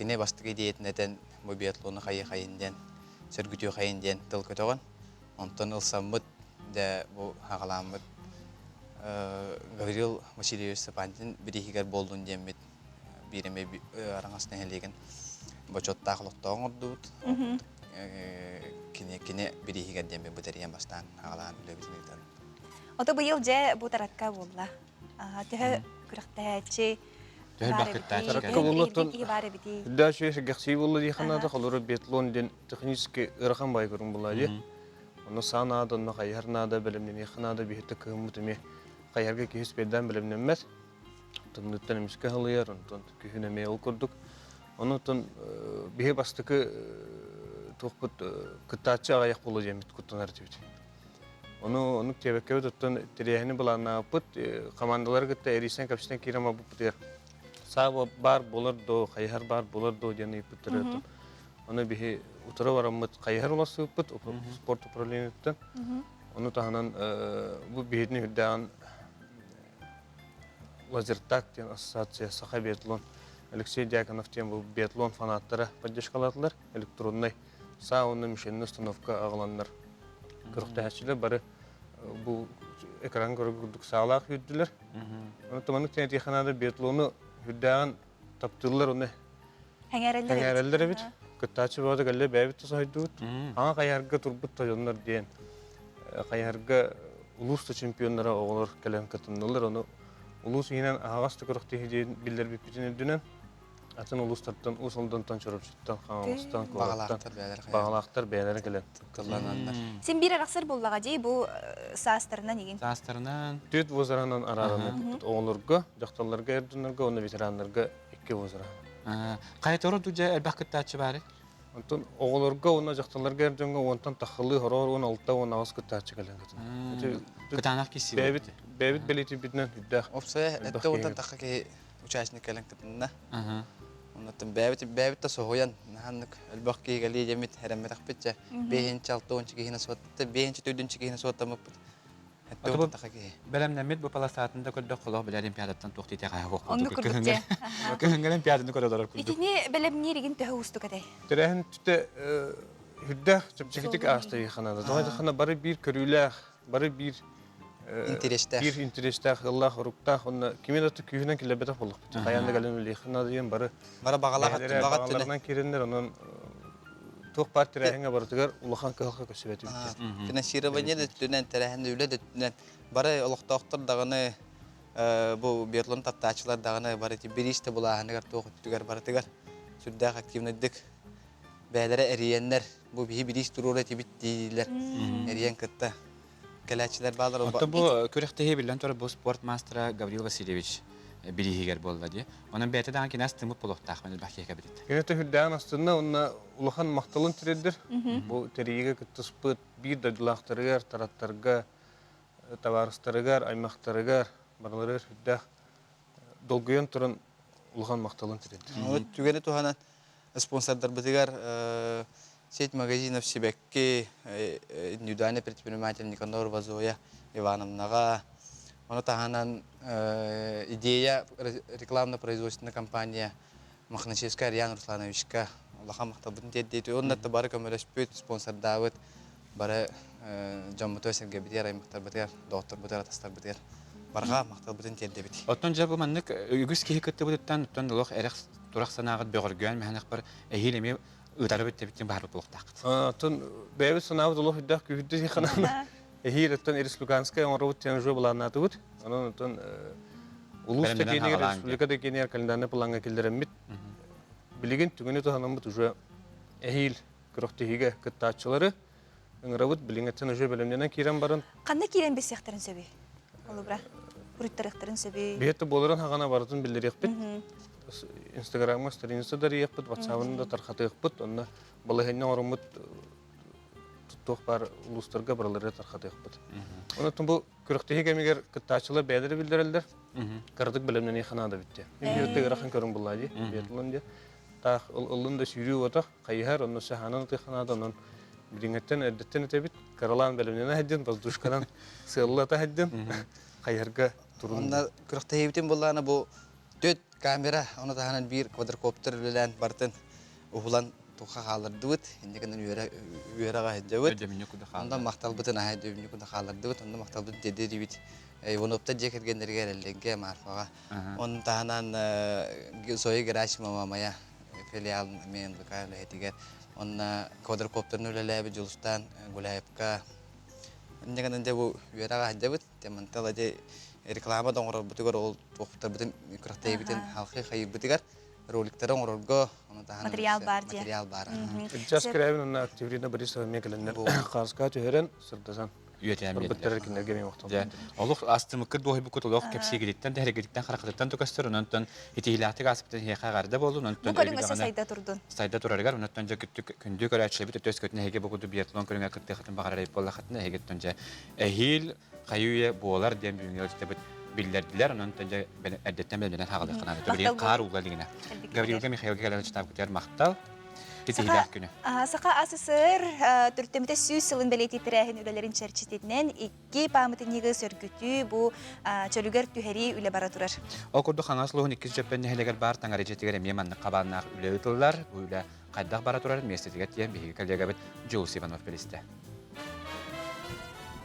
кене бастығы дейетін әтен бұл биатлоны қайынден сөргітеу қайынден тыл көтіған онтан ұлсамыд дә бұл ағаламыд Гаврил Васильевич Сапандин бірігігер болдың демет береме араңысына әлеген Бочотта қылықтауын ұрдуыд. Кене бірігігер дембе бұтариян бастан ағалаған үлігізмейдер. Оты бұйыл жә бұл таратқа болла. Түхі күріқтәчі бары біді. Дәші ғақси болы дейханады, қалыры бетлонден технически ұрған бай көрін болады. Оны санады, оны қайарнады, білімнен еқынады, бейті күйімітіме қайарға кейіс бейден білімненмәз. Тұнныттан емеске ғылыяр, онтан күйінеме ол көрдік. Онытын бейе бастықы тоқпыт күттатшы ағаяқ болу жемет күттінар дебет. Оны тебекке өттін тірейіні бұлана бұт, командалар күтті әрейсен көпсінен керема бұппытыр. Сабы бар болыр до, қайхар бар болыр до дені бұттыр өттін. Оны бейе ұтыры барамыд қайхар оласы бұппыт, спорт управление өттін. Оны тағынан бұл бейетіне үрдіған лазертак ден ассоциация сақа биатлон. Алексей Дьяконов тем был биатлон фанаттары поддержкалатылар, электронный сауна, мишенный установка ағыланлар. Күріқтәшілер бары бұл экран көргілдік сағалақ үйділер. Оны тұманық тәне тейханады биатлоны үйдіған таптылар, оны әңәрелдер әбет. Күттачы бауды кәлі бәйбітті сайдуыд. Аңа қайарғы тұрбыт тайонлар дейін. Қайарғы ұлысты чемпионлары оғылар кәлем кәтімділер. Оны ұлыс енен ағасты күріқтегі дейін білдер бекпетен өдінен. Атын улустардан, усалдан танчырып жыттан, қаңымыстан, бағалақтар бәлері келет. Сен бір арақсыр боллаға дей, бұл састарынан еген? Састарынан? Төт возаранан арараны оғылырға, жақталарға әрдінлерға, оны ветеранларға 2 возара. Қайторы дүже әлбәқ күттәтші бәрі? Оғылырға, оны жақталарға әрдінға, онтан тақылы, хорор, оны алта, оны ағыз күттәтші келен кетін. Күтанақ кесі? Бәбіт бәлеті бітінен үддәқ. Опсай, әтті онтан тақы ке участник келен кетінна. Оннатын бәбітті соғуян, нағанлық әлбақ кейгәлі жемет әрәмет ақпетчі, 5-6-10 кейіне суатты, 5-4 кейіне суаттамып бұд. Әтті онтан тақы кей. Бәлемнәмет бұл паласатында көдді қолығы білер олимпиадаттан тоқты ете қайы қоқты. Оны күрдікте. Көхіңгел олимпиаданы көділер күрдік. Итіне бәлемне реген түхі ұсты кәдей? Түрәхін түтті хүдді жігітік асты еқанады. Доғайдықына бары бір көріләқ, бары бір интерестәқ, Аллах ұрықтақ, оны кемедатты күйінен келебетақ болық. Қаянды кәлін өлейқына дейін бары бағаларынан керендер, оның тоқ бар тірәхіңе барытығар ұлақан кығылға көсібеті бітті. Финансирование түнен тәрәхінді өлі түнен бары ұлықтақтыр дағыны бұл биатлон таптачылар дағыны бары берісті бұлағынығар тоқ үттігер барытығар. Сүрдәқ активныдық бәлері әриенлер, бұл бейі беріс тұруры тебіт дейілер, әриен күтті. Кәләтчілер бағалар. Отты бұл көріқтігі білден тұры бұл спорт мастера Гаврил Васильевич билигер болла ди. Onun bete dan kinas tımıp buluqtaq men bahkiye kabit. Кенете хүлдән астына онна улахан макталын тирәдер. Бу териге кыттыспыт бир дадлахтарыгар, тараттарга, товарыстарыгар, аймактарыгар, барлары хүлдә долгыян турын улахан макталын тирәдер. Түгәне туханан спонсордар битигар сеть магазинов Сибекке, индивидуальный предприниматель Никанор Вазоя Ивановнага. Он таханан идея рекламно-производственная компания Махначевская Ариана Руслановичка. Аллаха мактабын теддейт. Он натта бары көмөлөспөт спонсор давыт. Бары жаммытой Сергей Битер, аймактар битер, доктор битер, атастар битер. Барға мактабын теддебит. Оттон жабы маннык үгүс кихи кытты буттан оттон лох эрек турак санагыт бөгөргөн мәхнек бар эхилеме ыдарып тебиттен бар булуктак. Тон бәбе санабы лох иддак күддү ханана. Эхир оттон Республиканская онробут тен жо буланаты бут. Анан оттон улуста кенегер республикада кенер календарны планга келдеремит. Билеген түгөнө тоханамыт уже эхил крохтегиге кыттачылары ыңырабыт билингеттен уже белемнен кирен барын. Кандай кирен бесектерин сөби? Олубра. Буруттарыктарын сөби. Бете болорун хагана бардын билдирекпит. Инстаграмга страница дарыекпит, WhatsApp-ында тархатыекпит. Онда балыгынна оромут туттук бар улустарга баралары тархатыекпит. Онда бу крохтегиге мегер кыттачылар бәдери билдирелдер. Кырдык белемнен ханада битте. Бирте грахан көрүн буллади. Бетлонде та улунда сүйрүү ота кайхар онда саханын тыханада онун билингеттен эддеттен тебит. Каралан белемнен хаддин воздушкадан сыллата хаддин. Кайхарга турун. Онда крохтегибитин булланы бу төт камера, оны таханан бир квадрокоптер белән бартын ухулан туха халырдыбыт. Индигенен үерага хәҗәбит. Онда мактал бутын аһа дөбүнү куда халырдыбыт. Онда мактал бут деде дибит. Вонопта жекергендерге элленге марфага. Он таханан сой гараж мамая филиал мен бакале этигер. Он квадрокоптерны лелебе жулустан гулайыпка. Индигенен де бу үерага хәҗәбит. Темантала де реклама доңгор бутыгар ол тоқтар бутын крохтегибитин халкы хайып бутыгар. Роликтарын оролго, материал бар дия. Материал бар. Час кирәбин онна активрина Борисова мекеленнер. Карска төһәрен сырдасан. Биттер кинерге мен вакытта. Олух астымы кырдой бу котолох кепсигилиттен дәрегеликтен харакаттан тукастыр онтон итилаты гаспытын хегарда болду онтон. Бу көрүнгөсө сайда турдун. Сайда тураргар онтон жа күндү көрәчлебит төс көтне хеге бу биатлон көрүнгө кытты хатын багарай болла хатны хеге тонжа. Эхил каюя болар дем бүңгөлтө билдердилер, онон тönce ben әдеттен беленен хагылы кынады. Билген кар угла дигене. Гаврилга Михаилга келен штаб күтер мактал. Тетилер күнү. Сака АССР түртөмөтө сүүс сылын белети тирәһин үлелерин чәрчитетнен 2 памытын нигы сөргүтү бу чөлүгөр түһәри үле бара турар. Окурду хаңаслыгын 2 жеппен нехелегер бар таңар жетигер меманны кабаннак үле ытыллар. Бу үле кайдак бара турар местетиге тиен биги коллега бит Жулс Иванов белисте.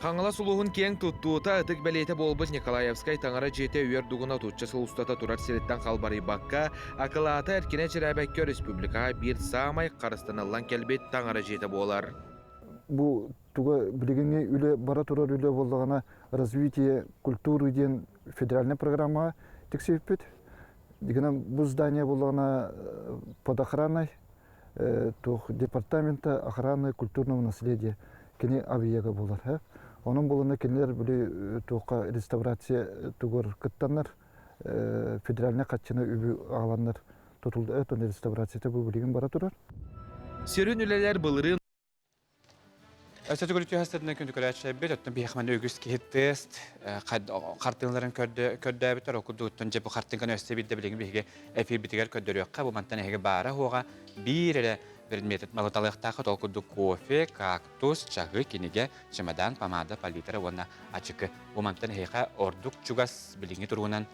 Хаңала сулуғын кең тұттуыта ұтық бәлеті болбыз Николаевскай таңара жете үйер дуғына тұтчы сылыстата тұрар селеттен қалбары баққа, ақылата әркене жырабәкке республикаға бір самай қарыстаналан кәлбет таңара жете болар. Бұл туға білігіне үлі бара тұрар үлі болдағына развитие культуры ден федеральная программа тексеппет. Дегенем бұл здание болдағына под охраной департамента охраны культурного наследия кене авиага болар. Onun bulunduğu kendiler böyle toka restavrasyya tuğur kıttanlar federaline kaçını übü ağlanlar tutuldu. Evet, onun restavrasyada bu bilgin bara turar. Sürün üleler bılırın. Öteki görüntü hastalarından kündük öğretişebilir. Ötün bir hemen ögüs kihittest. Kartınların kördüğü biter. Okudu önce bu kartınların östebilde bilgin bir efir bitiger kördüğü yok. Bu mantan hege bara hoğa bir ele предметов малоталыктагы толкуду кофе, кактус, чагы, кинеге, чемодан, помада, палитра, вона ачыкы. Умантан хейха ордук чугас билиңи туругунан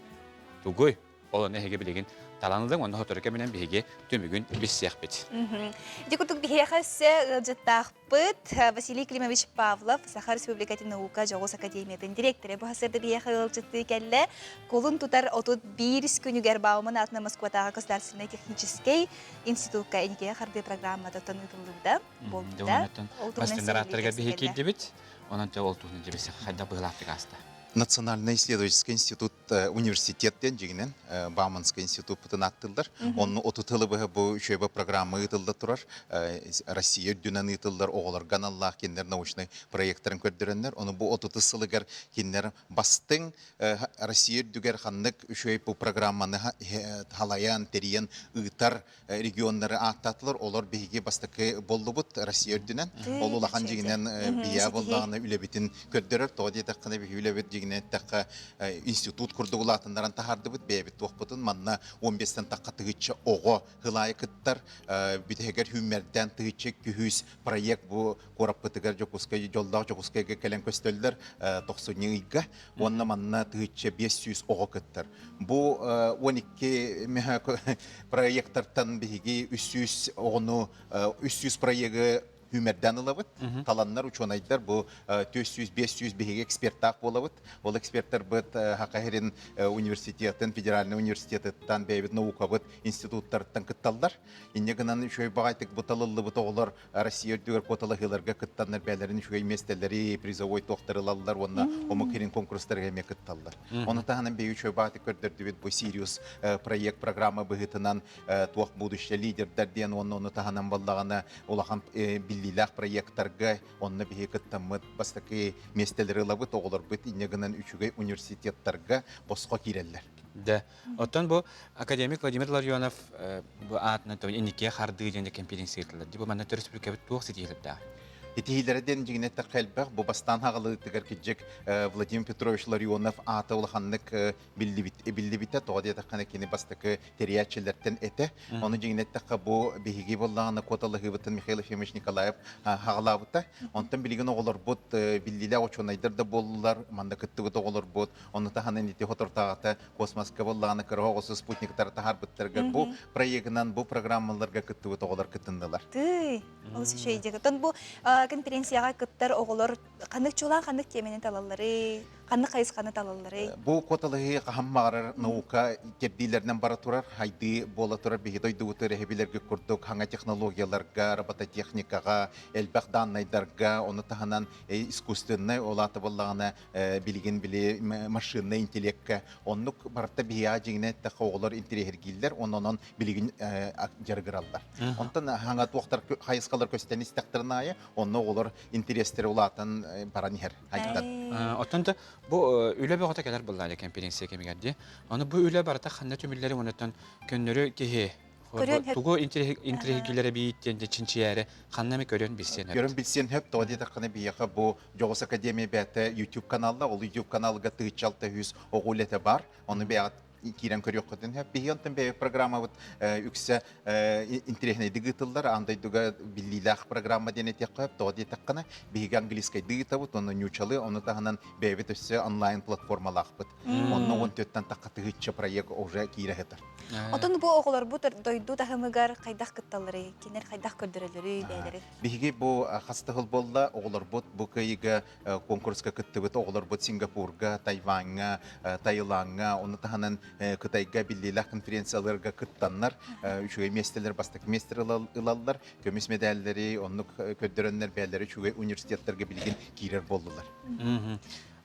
тугуй. Оланы хеге билигин таланылдың, онда хоторыка менен биге төмүгүн биссияхбит. Дикутук бихехасе жаттахпыт Василий Климович Павлов, Саха Республикатын наука Жогос академиятын директоры. Бу хасырды бихехалчытты келле, колун тутар отут бирис күнүгер баумын атына Москватагы Государственный технический институтка энеге харды программада танытылды болду. Мастер-даратторга бихе килдибит, онан ол туһун жебесе хайда быйлаптык аста. Национальный исследовательский институт университеттен жигинен Бауманский институт путын аттылдар. Onun otutılıbı bu şöyle programı ıtıldı turar. Россия dünen ıtıldılar oğlar ganallah kinler naучный proyektlerin kördürenler. Onu bu otutısılıgar kinler bastın Россия düger hanlık şöyle bu programını halayan teriyen ıtar regionları attatılır. Olar bihigi bastıkı bollubut Россия dünen. Olulahan jiginen biya bollağını ülebitin kördürür. Toğdi takını bir ülebit Таққа институт құрдығылатындаран тахарды бұд бәйбіт тоқпытын манна 15-тен таққа тұғытшы оғы ғылайы күттар бүтігер хүмерден тұғытшы күхіз проект бұл қорап бұтығар жолдағы жоқұскайға кәлен көстөлдер 90 үйгі онна манна тұғытшы 500 оғы күттар. Бұл 12 проекттартан бігі 300 оғыны 300 проекті Hümerden olabıt, kalanlar uçonaydılar bu 400-500 bir ekspertler olabıt. Ol ekspertler bıt Hakahirin üniversitetin, federal üniversitetten beybit naukabıt institutlardan kıttallar. İnne gınan şöyle bağaytık bu talıllı bu toğlar Rusya düğer kotalı hılarga kıttanlar beylerin şöyle mesleleri prizovoy tohtarılallar onna omukirin konkursları hemen kıttallar. Onu tahanın beyi şöyle bağaytık gördürdü bu Sirius proyekt programı bıhıtınan tuğ buduşya liderler diyen onu tahanın vallağına olahan Lilah proyektlarga onna bihe kıttamıt bastaki meseleleri labıt oğlar bit inegenen üçüge üniversitetlerga bosqa kireller. De. Otan bu akademik Vladimir Larionov bu atna to indike hardı jende konferansiya ettiler. Bu manna respublika bit toq sitiyelip da. Итихилерден жигнетте калбах бу бастан хагылы тигер киджек Владимир Петрович Ларионов ата улханнык биллибите тоодия такана кини бастакы терячелерден эте оны жигнетте бу биһиги боллаганы коталы хыбытын Михаил Ефимович Николаев хагалабыта онтан билген оголор бут биллиле очонайдыр да боллар манда кыттыгы оголор бут оны таханын ити хотортагата космоска боллаганы кыргогосу спутниктар тахар биттергер бу проектнан бу программаларга кыттыгы оголор кыттындылар. Ты олсы шейдеге тон бу конференцияға кыттар оголор канык чулан канык теменин талаллары канык кайысканы талаллары Бу коталыгы кахаммагар наука кебдилерден бара турар хайды бола турар бихидой дуутыр хебилерге курдук ханга технологияларга робототехникага элбах данныйдарга оны таханан искусственный олаты боллагына билген биле машинный интеллектке оннук барта бия жигне тахоголор интерьергиллер оннон билген жаргыралдар онтан ханга туактар хайыскалар көстен истактырнайы онно олар интерестер улатын баранихер хайттан Отанда bu öyle bir hata kadar buldum konferansiya kemigadi. Onu bu öyle barata xanna tümülleri ondan könürü ki tugu interhegilere bir tende çinçiyere xanna mı görün bilsen. Görün bilsen hep toadi takını bir yaka bu Jogos Akademi bete YouTube kanalda ol YouTube kanalıga tıçalta yüz oğulete var. Onu bir Kiren körüyor kadın hep bir yandan bir programı var yükse internet digitallar anday duga billilah programı denet yakıp toadi takına bir İngilizce digital bu onu newchalı onu tahanan bebet üstü online platformalar yapıp onu on tötten takatı hiç proyekt oje kire heter. Oton bu oğullar bu doydu tahımıgar kaydak kıttalları kiner kaydak kördüreleri beyleri. Bihigi bu hastahıl bolla oğullar bu kayıga konkurska kıttıbıt oğullar bu Singapurga, Tayvan'a, Tayland'a onu tahanan Kıtayga billilah konferensiyalarga kıttanlar şu meseleler bastık mesele ilallar kömüs medalleri onu kördürenler beyleri şu üniversitelerge bilgin kirer boldular.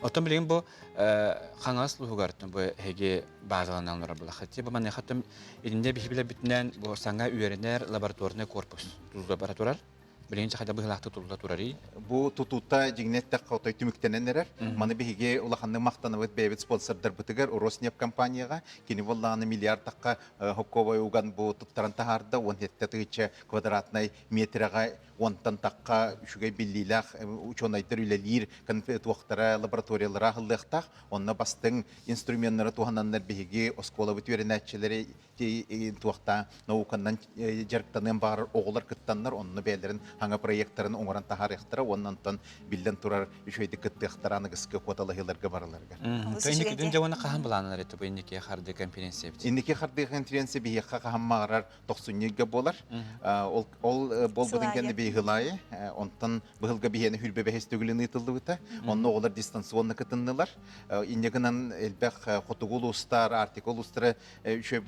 Otan bilgin bu xanaslı hugartın bu hege bazalananlara bulakatı. Bu manne xatım elinde bile bütünen bu Saŋa üyerener laboratuvarına korpus tuz laboratuvar. Birinci kadar bu hilahta tutulda turari. Bu tututa jignette qawtay tümüktenenler. Mani bihige ulahanны maqtanıvet bebet sponsorlar bitiger Rosneft kompaniyaga kini vallany milyar takka hokkovoy ugan bu tuttaran taharda 17 tığıça kvadratnay metraga ondan takka şugay billilah uçonaydır ülelir konfet waqtara laboratoriyalara hıllıqtaq onna bastın instrumentları tuhananlar bihige oskola veterinatçileri tuaqta naukandan jarktanan bar oğlar kıttanlar onu beylerin hanga proyektlerin oңоран tahar yaxtara ondan bilden turar şöyle kıttıqtarаны gıskı kotalıhılarga barılarga. Taynik dünce ona qahan bulanlar etti bu indiki hardı konferansiya. İndiki hardı konferansiya bihi qahan mağarar 90 bolar. Ol bol budun kendi bir hılayı. Ondan bu hılga bihene hülbe behes tügülünü yıtıldı bita. Onunla olar distansiyonla kıtındılar. İndeginan elbək xotugul ustar, artikol ustarı şöyle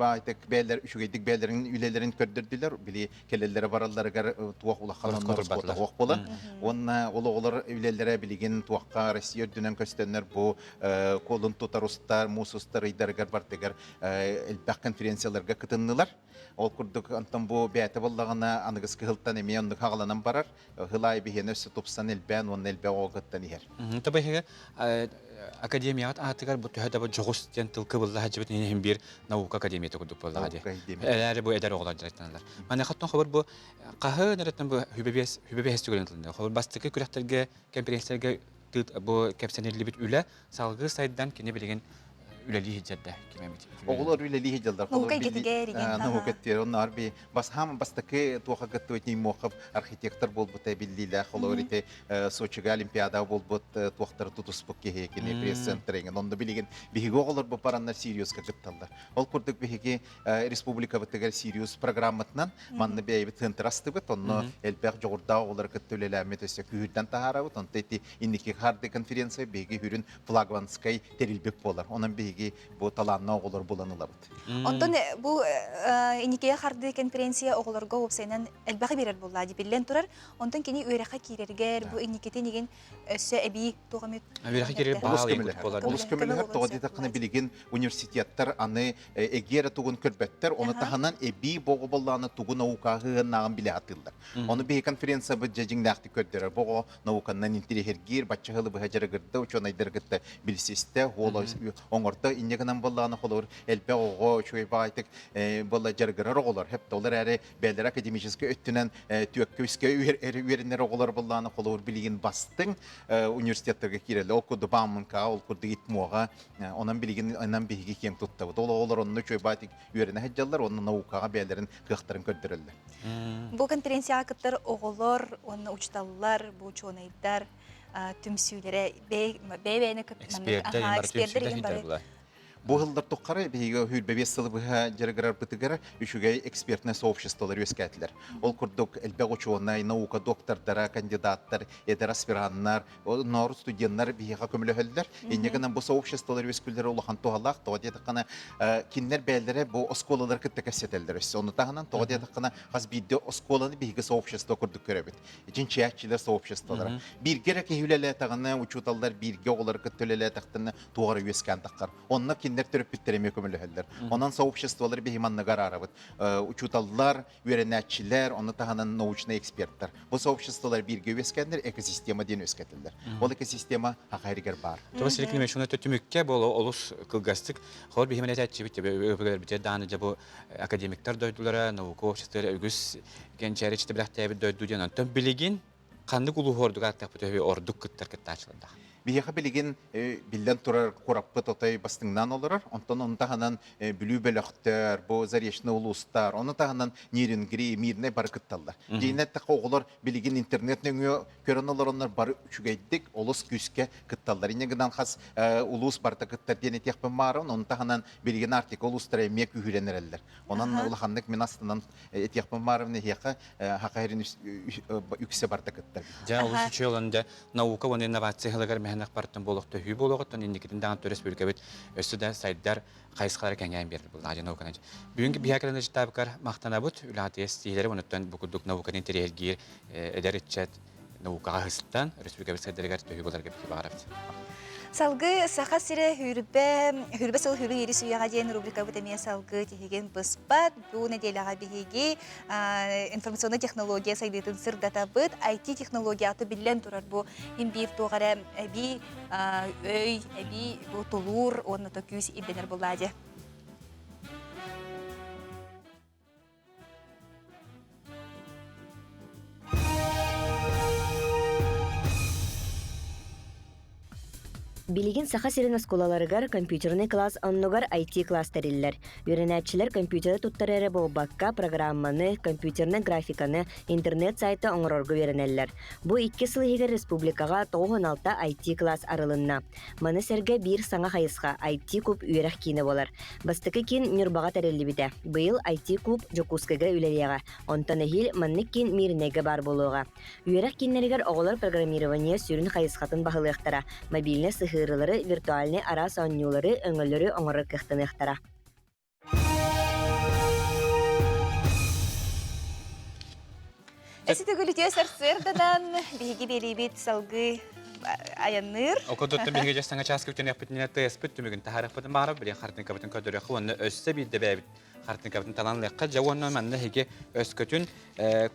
beyler, şu geydik beylerin ülelerin kördürdüler. Bili kelellere barallara tuğaq ulaqalar Орос спорта хоқ болан. Онна олар үлелері білген туаққа Россия дүнен көстенер бұл колын тұтарустар, мусустар, идаргар бартығар әлбәқ конференцияларға кытыннылар. Ол күрдік антон бұл бәті болдағына анығыз кығылттан еме ондық ағаланан барар. Хылай бігені өсі тұпсан әлбән, оны әлбә оғыттан егер. Табайға академият атыгар бу төһәдә бу жогус тен тылкы булла хаҗбет һәм бир наука академияты курдук булла хаҗи. Әләре бу эдәр оглар директорлар. Менә хаттан хәбәр бу каһы нәрәтен бу хүбәбес түгелен тилендә. Хәбәр бастыкы күрәхтәргә конференцияләргә бу кәпсәнерле бит үлә салгы сайдан кине билеген үләли һиҗәддә кимәмит. Оғылар үләли һиҗәлләр. Наука гетигәр иген. Наука тер оннар би бас һәм бастыкы туга гыттыйт ни мохып архитектор булбыт биллилә холор ите Сочига олимпиада булбыт туактар тутуспык ке кине пресс-центрен онда билеген биге оғылар бу параннар Сириуска гытталар. Ол күрдүк биге республика битегер Сириус программатынан манны бейбит центр астыбыт онны элбәк жогурда оғылар гыттыләмет өсө күһүдән тахарабыт онда ити инники харды конференция биге хүрүн флагманскай терилбек болар. Онан биге бу таланна оғылар буланылабыт. Онтон бу иникея харды конференция оголорго опсайнан элбәхи берер булла ди билен турар. Онтон кини үрәхә кирергер бу иникете деген өсө эби тугамет. Үрәхә кирер болар. Улус көмеләр тоди такны билеген университеттер аны эгере тугун көрбәттер, оны таханан эби бого болланы тугун наукагы нагын биле атылдар. Оны бе конференция бу жежиңдакты көрдөрөр. Бого науканнан интерьергер баччагылы бу хаҗары гырды, учоны айдыргытты билсесте, холо оңорта иннегенен болланы холор элбә ого чуйбайтык болла жаргырар оголар. Хеп толар әре бәлдер академический өттүнән төккөскә үреннәр оголар болланы холор билеген бастың университеттерге киреле. Окуды бамынка, ол курды итмога, онан билеген анан биге кем тутты. Ол оголар онны чуйбайтык үренә хаҗаллар, онны наукага бәлдерин кыктырын көрдөрөлдү. Бу конференция кыттыр оголор, онны учталлар, бу чонайдар, түмсүләре бәйбәне эксперттер Бу жылдар тоққары биге хүлбебес сылыбыга жаргырар бытыгара үшүгэй экспертное сообществолар өскәтләр. Ол курдук элбәг учуонай наука доктордара, кандидаттар, эдер аспиранттар, нор студенттар биге көмөлөһөлләр. Иннегенен бу сообществолар өскүлләр улахан тогалак, тоди такана киннер бәлдәре бу осколалар кыттакасетелдер. Соны тагынан тоди такана хас бидде осколаны биге сообщество курдук көрөбит. Ичинчи ячилар сообществолар. Биргере кehүләлә тагына учуталлар бирге олар кыттөләлә тактына тугары өскән таккар. Онны теріп біттереме көмілі Онан сообществолар бейманны қарарабыд. Учуталлар, үйренәтчілер, оны тағанан научный эксперттар. Бұл сообществолар бірге өскендер, экосистема ден өскетілдер. Ол экосистема ақайригер бар. Тоба селекнеме шуна төтүмүкке бол олус кылгастык. Хор бихимен әтәтчі бітті. Өбігер бітті даны жабы академиктар дойдулара, наука обществолар өгіз генчәрі чіті біләқті әбі дойду ден. Төн білеген қанды құлу хордуға аттақ бұты ордук кыттар кыттачылында. Бияха билеген билден турар кураппы тотай бастыңнан оларар. Онтон онтаханан бүлүү бөлөктөр, бу заречный улустар, оны таханан Нирингри, Мирне бар кытталлар. Дейнет тақа оғылар билеген интернетнен көрін олар онлар бары үчүгейдік олус күске кытталлар. Инегенан хас улус барта кыттар дене текпен марын, оны таханан билеген артик улустар эмек үйренерелдер. Онан улахандык мен астынан текпен марын хеқа хақайрын үксе барта кыттар. Ja, улус үчөйлөнде наука оны инновациялыгар мәһәнәк бартын болықты хүй болуғыттан индикетін даңын төрес бөлге бет өсі дә сайдар қайысқалары кәңгәйін берді бұл нағын науканы. Бүгінгі бияқыраны жыттабықар мақтана бұд, үләтес тейлері оныттан бүкілдік науканы интерьергер әдер етчет наукаға хыстан республика бет сайдарығар төхі болар кепті бағарабды. Салгы саха сире хүрбе сыл хүрі ери суяға дейін рубрика бұтамия салгы тегеген бұспат. Бұл неделяға бігеге информационный технология сайдетін сырдата бұд. IT технология аты білен тұрар бұл имбир тоғары әбі өй, әбі бұл толур, оны токюс ибденер бұлады. Билигин саха сирен осколаларыгар компьютерный класс оннугар IT класс териллер. Үйренәтчилер компьютеры туттарары болбакка программаны, компьютерны графиканы, интернет сайты оңороргу веренеллер. Бу 2 сылыгар республикага 96 IT класс арылынна. Маны серге бир саңа хайысқа IT клуб үйрәк кийне болар. Бастыкы кин Нюрбага терелли биде. Быйыл IT клуб Жокускага үлелега. Онтан эхил маннык кин мирнеге бар болуга. Үйрәк киннеригер оголар программирование сүрүн хайысқатын бахылыктара. Мобильный сыхырылары, виртуальный ара соннюлары, өңөлөрү оңоры кыхтыныктара. Эсите гүлүтүө сарсырдадан биһиги берибит салгы аянныр. Окудуттан биһиге жастаңа часка үтен яппытын теспит түмүгүн тахарыппытын барып билен хартын кабытын көдөрөккө онны өссө бидде бэбит хартын кабытын таланлыкка жавонно манна хиге өскөтүн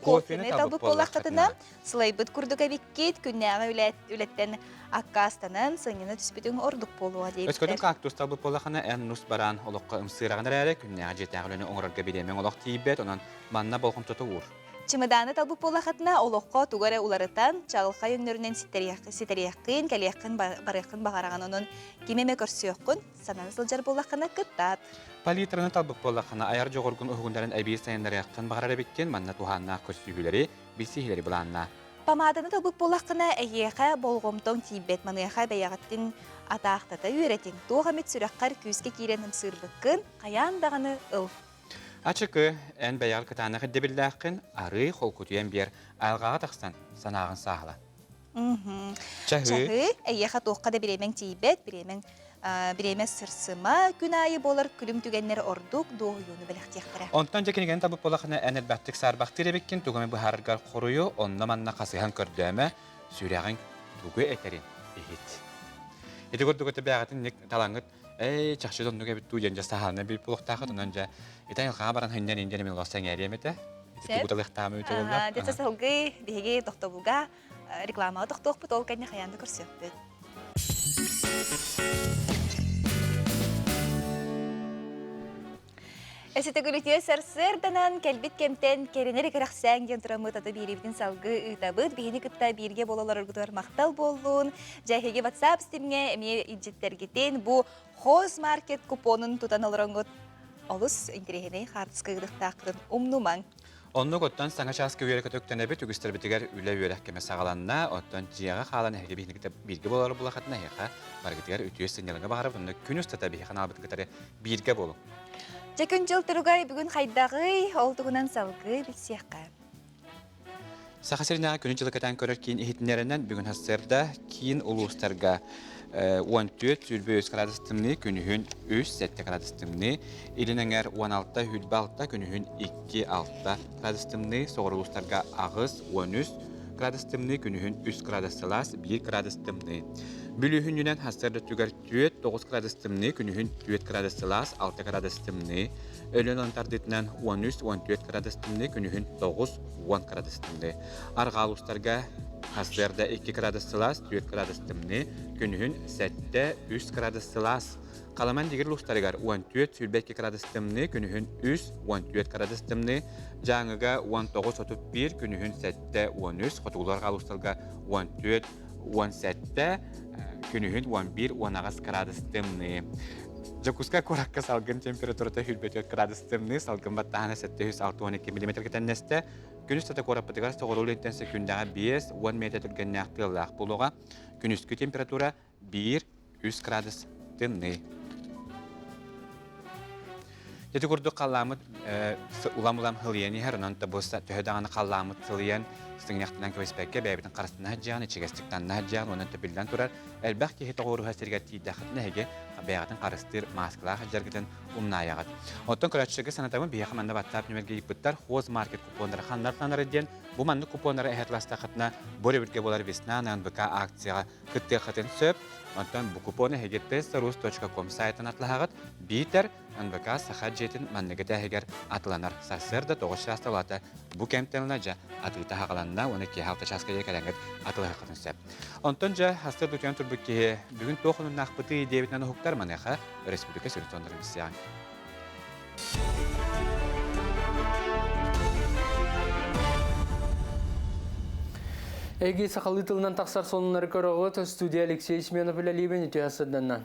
кофени табып боллактатына сылайбыт курдуга биккит күннәгә үлеттен аккастанан сыңыны түспүтүн ордук болуа дейбиттер. Өскөтүн кактус табып боллахана эннус баран олокко ымсыраган әрі күннәгә жетәгілөні оңырырга билемен олок тиибет онан манна болғым тұтуыр. Чемоданы талбып боллахатына олоққа тугары уларытан чағылқа өңнөрүнен ситерияққын, кәлияққын, барыққын бағараған onun кемеме көрсіөққын сананы сылжар боллаққына кыттат. Палитраны талбып боллахана аяр жоғыргын ұғындарын әбей сайындарияққын бағарары беккен манна туханна көрсігілері білсігілері бұланна. Памаданы талбып боллаққына әйеқа болғымтон тиібет маныяқа бәяғаттың атақтата үйретің. Туғамет сүрәққар күйіске кейрен ымсырлыққын қаяндағаны ыл. Ачыкы ән бәяғыл кытанағы дебілдәққын ары қол көтуен бер алғаға тақсан санағын сағыла. Чағы әйеқа тоққа да біремен тиібет, біремен сырсыма күн айы болар күлім түгеннер ордук доғыюны біліқтияқтыра. Онтан жекенеген табып болақына ән әлбәттік сарбақтыр ебеккен тұғымы бұхарғар қорыю, онна манна қасыған көрдіме сүрәғын тұғы әтерін егет. Еті көрдігі бәғатын талаңғыт чақшы доннуға бітту женжа сағалына бір бұлықтағы тұнанжа итан елқаға баран хүннен индені мен ғостан әреметі. Тұғытылықтамы өте олар. Дәті сылғы бігі тоқтабылға рекламаға тоқтуқ бұт ол кәне қаянды көрсек бүт. Эсете гүлүтүө сарсырданан кэлбит кемтен керенер керахсаң ген турамыт аты бирибитин салгы ыйтабыт бихини кытта бирге бололар өргүтөр мактал боллун жайхеге WhatsApp стимге эме иджеттергитин бу хоз маркет купонун тутан олороңгут олус интерехене хартыскыгдыктаакытын умнумаң. Онну готтан саңа часка үйері көтөктен әбі түгістер бітігер үлі үйерек кеме сағаланна, оттан жияға қалан әйге бейінікті бірге болары бұлақатына әйға баргетігер үтүйес сыңеліңі бағарып, онны күн үстата бейхан албыты кітары бірге болу. Жекін жыл тұрғай бүгін қайдағы олдығынан салғы білсияққа. Сақасырынаға күні жылы кәтен көрір кейін ехетінерінен бүгін хастырда кейін ұлыстарға 14 сүрбе өз қырадыстымны күнігін өз сәтті қырадыстымны, елініңер 16 хүлбалта күнігін 2-6 қырадыстымны, соғыр ұлыстарға ағыз 13 қырадыстымны күнігін 3 қырадыстылас 1 қырадыстымны. Бүлігін юнен хастырда түгер 9 қырадыстымны күнігін 4 қырадыстылас 6 қырадыстымны, өлін онтардетінен 13-14 қырадыстымны күнігін 9-10 қырадыстымны. Арға ұлыстарға Хастырда 2 градустылас, 4 градустымны, күнігін 7-3 градустылас. Қаламан дегер ұлыстарығар 14 сүлбәкі градустымны, күнігін 3-14 градустымны, жаңыға 19-31, күнігін 7-13, қотығыларға ұлыстарға 14-17, күнігін 11-10 градустымны. Жакуска коракка салгын температурата хүлбәтет градустымны, салгын баттағаны 7-6-12 мм кетеннесті, Күнүстәтә кораппатыгар соғырулы интенсі күндәға 5-10 метр түргенне ақтылақ болуға, күнүскі температура 1-3 градус тынны. Еті күрді қаламыт улам-улам хылияны әрінен табылса төхедағаны қаламыт сылиян стыңнақтынан көспәкке бәйбітін қарыстына жаған, ечегестіктен жаған, оның төпілден тұрар, әлбәқ кехеті ғору әсерге тейдәқытына әге бәйғатын қарыстыр маскылағы жәргіден умнаяғат. Оттан көрәтшігі санатамын бейақы манна баттап нөмерге епіттар хоз маркет купонлары қандар ден, бұл манны купонлары әхетластақытына бөрі бірге болар весна НБК акцияға күтті қытын сөп, оттан бұл купоны hegtestarus.com сайтын атлағағыт, бейтер НБК сақат жетін маннығыда әгер атыланар сасырды 9 жасталаты бұл кәмтеліна жа атылыта хағаланна, оны ке халта часкаға кәләңгіт атылығы қытын сөп. Онтан жа хастыр дүтен тұрбүкке бүгін тоқының нақпыты дебітнен ұхықтар манеға республика сөрітондырын бісиян. Эги сақалы тылынан тақсар сонынары көріғыт студия Алексей Сменов үләлейбен өте асыдынан.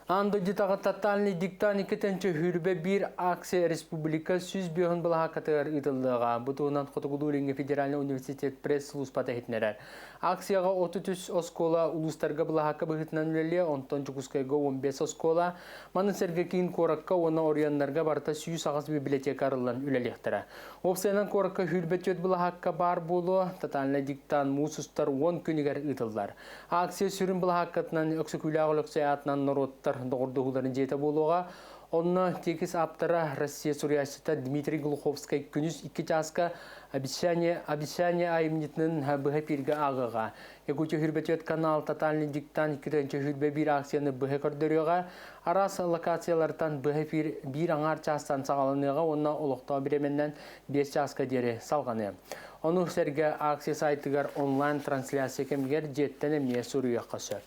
Андо житаға тотальный диктаны кетенче хүрбе бір акция республика сүз бүйін бұлаға қатығар ұйтылдыға. Бұтығынан Қотығылуылыңы Федеральный университет пресс-службата хетнерер. Акцияға 33 оскола улустарға бұлаға бұғытынан үлеле, онтан жүгіскайға 15 оскола, манын сәрге кейін қораққа оны орыянларға барта сүйіс ағыз библиотека арылан үлелектірі. Опсайынан қораққа хүрбет өт бұлаға бар болу, тотальный диктан мұсыстар 10 күнігер ұйтылдар. Акция сүрін бұлаға қатынан өксі күлі ағылық саятынан нұроттар доғырдығыларын жете болуға, Онна текис аптара Россия сурясыта Дмитрий Глуховский күнүс 2 часка обещание айымнитнын быһа пирге агыга. Якутия хүрбетет канал тотальный диктан 2-нче хүрбе бир акцияны быһа көрдөрөга, арас локациялардан быһа бир аңар частан сагалыныга, онна олукта биременнен 5 часка дери салганы. Onu serge акция сайтыгар онлайн трансляция кемгер жеттен эмне суруякка сөп.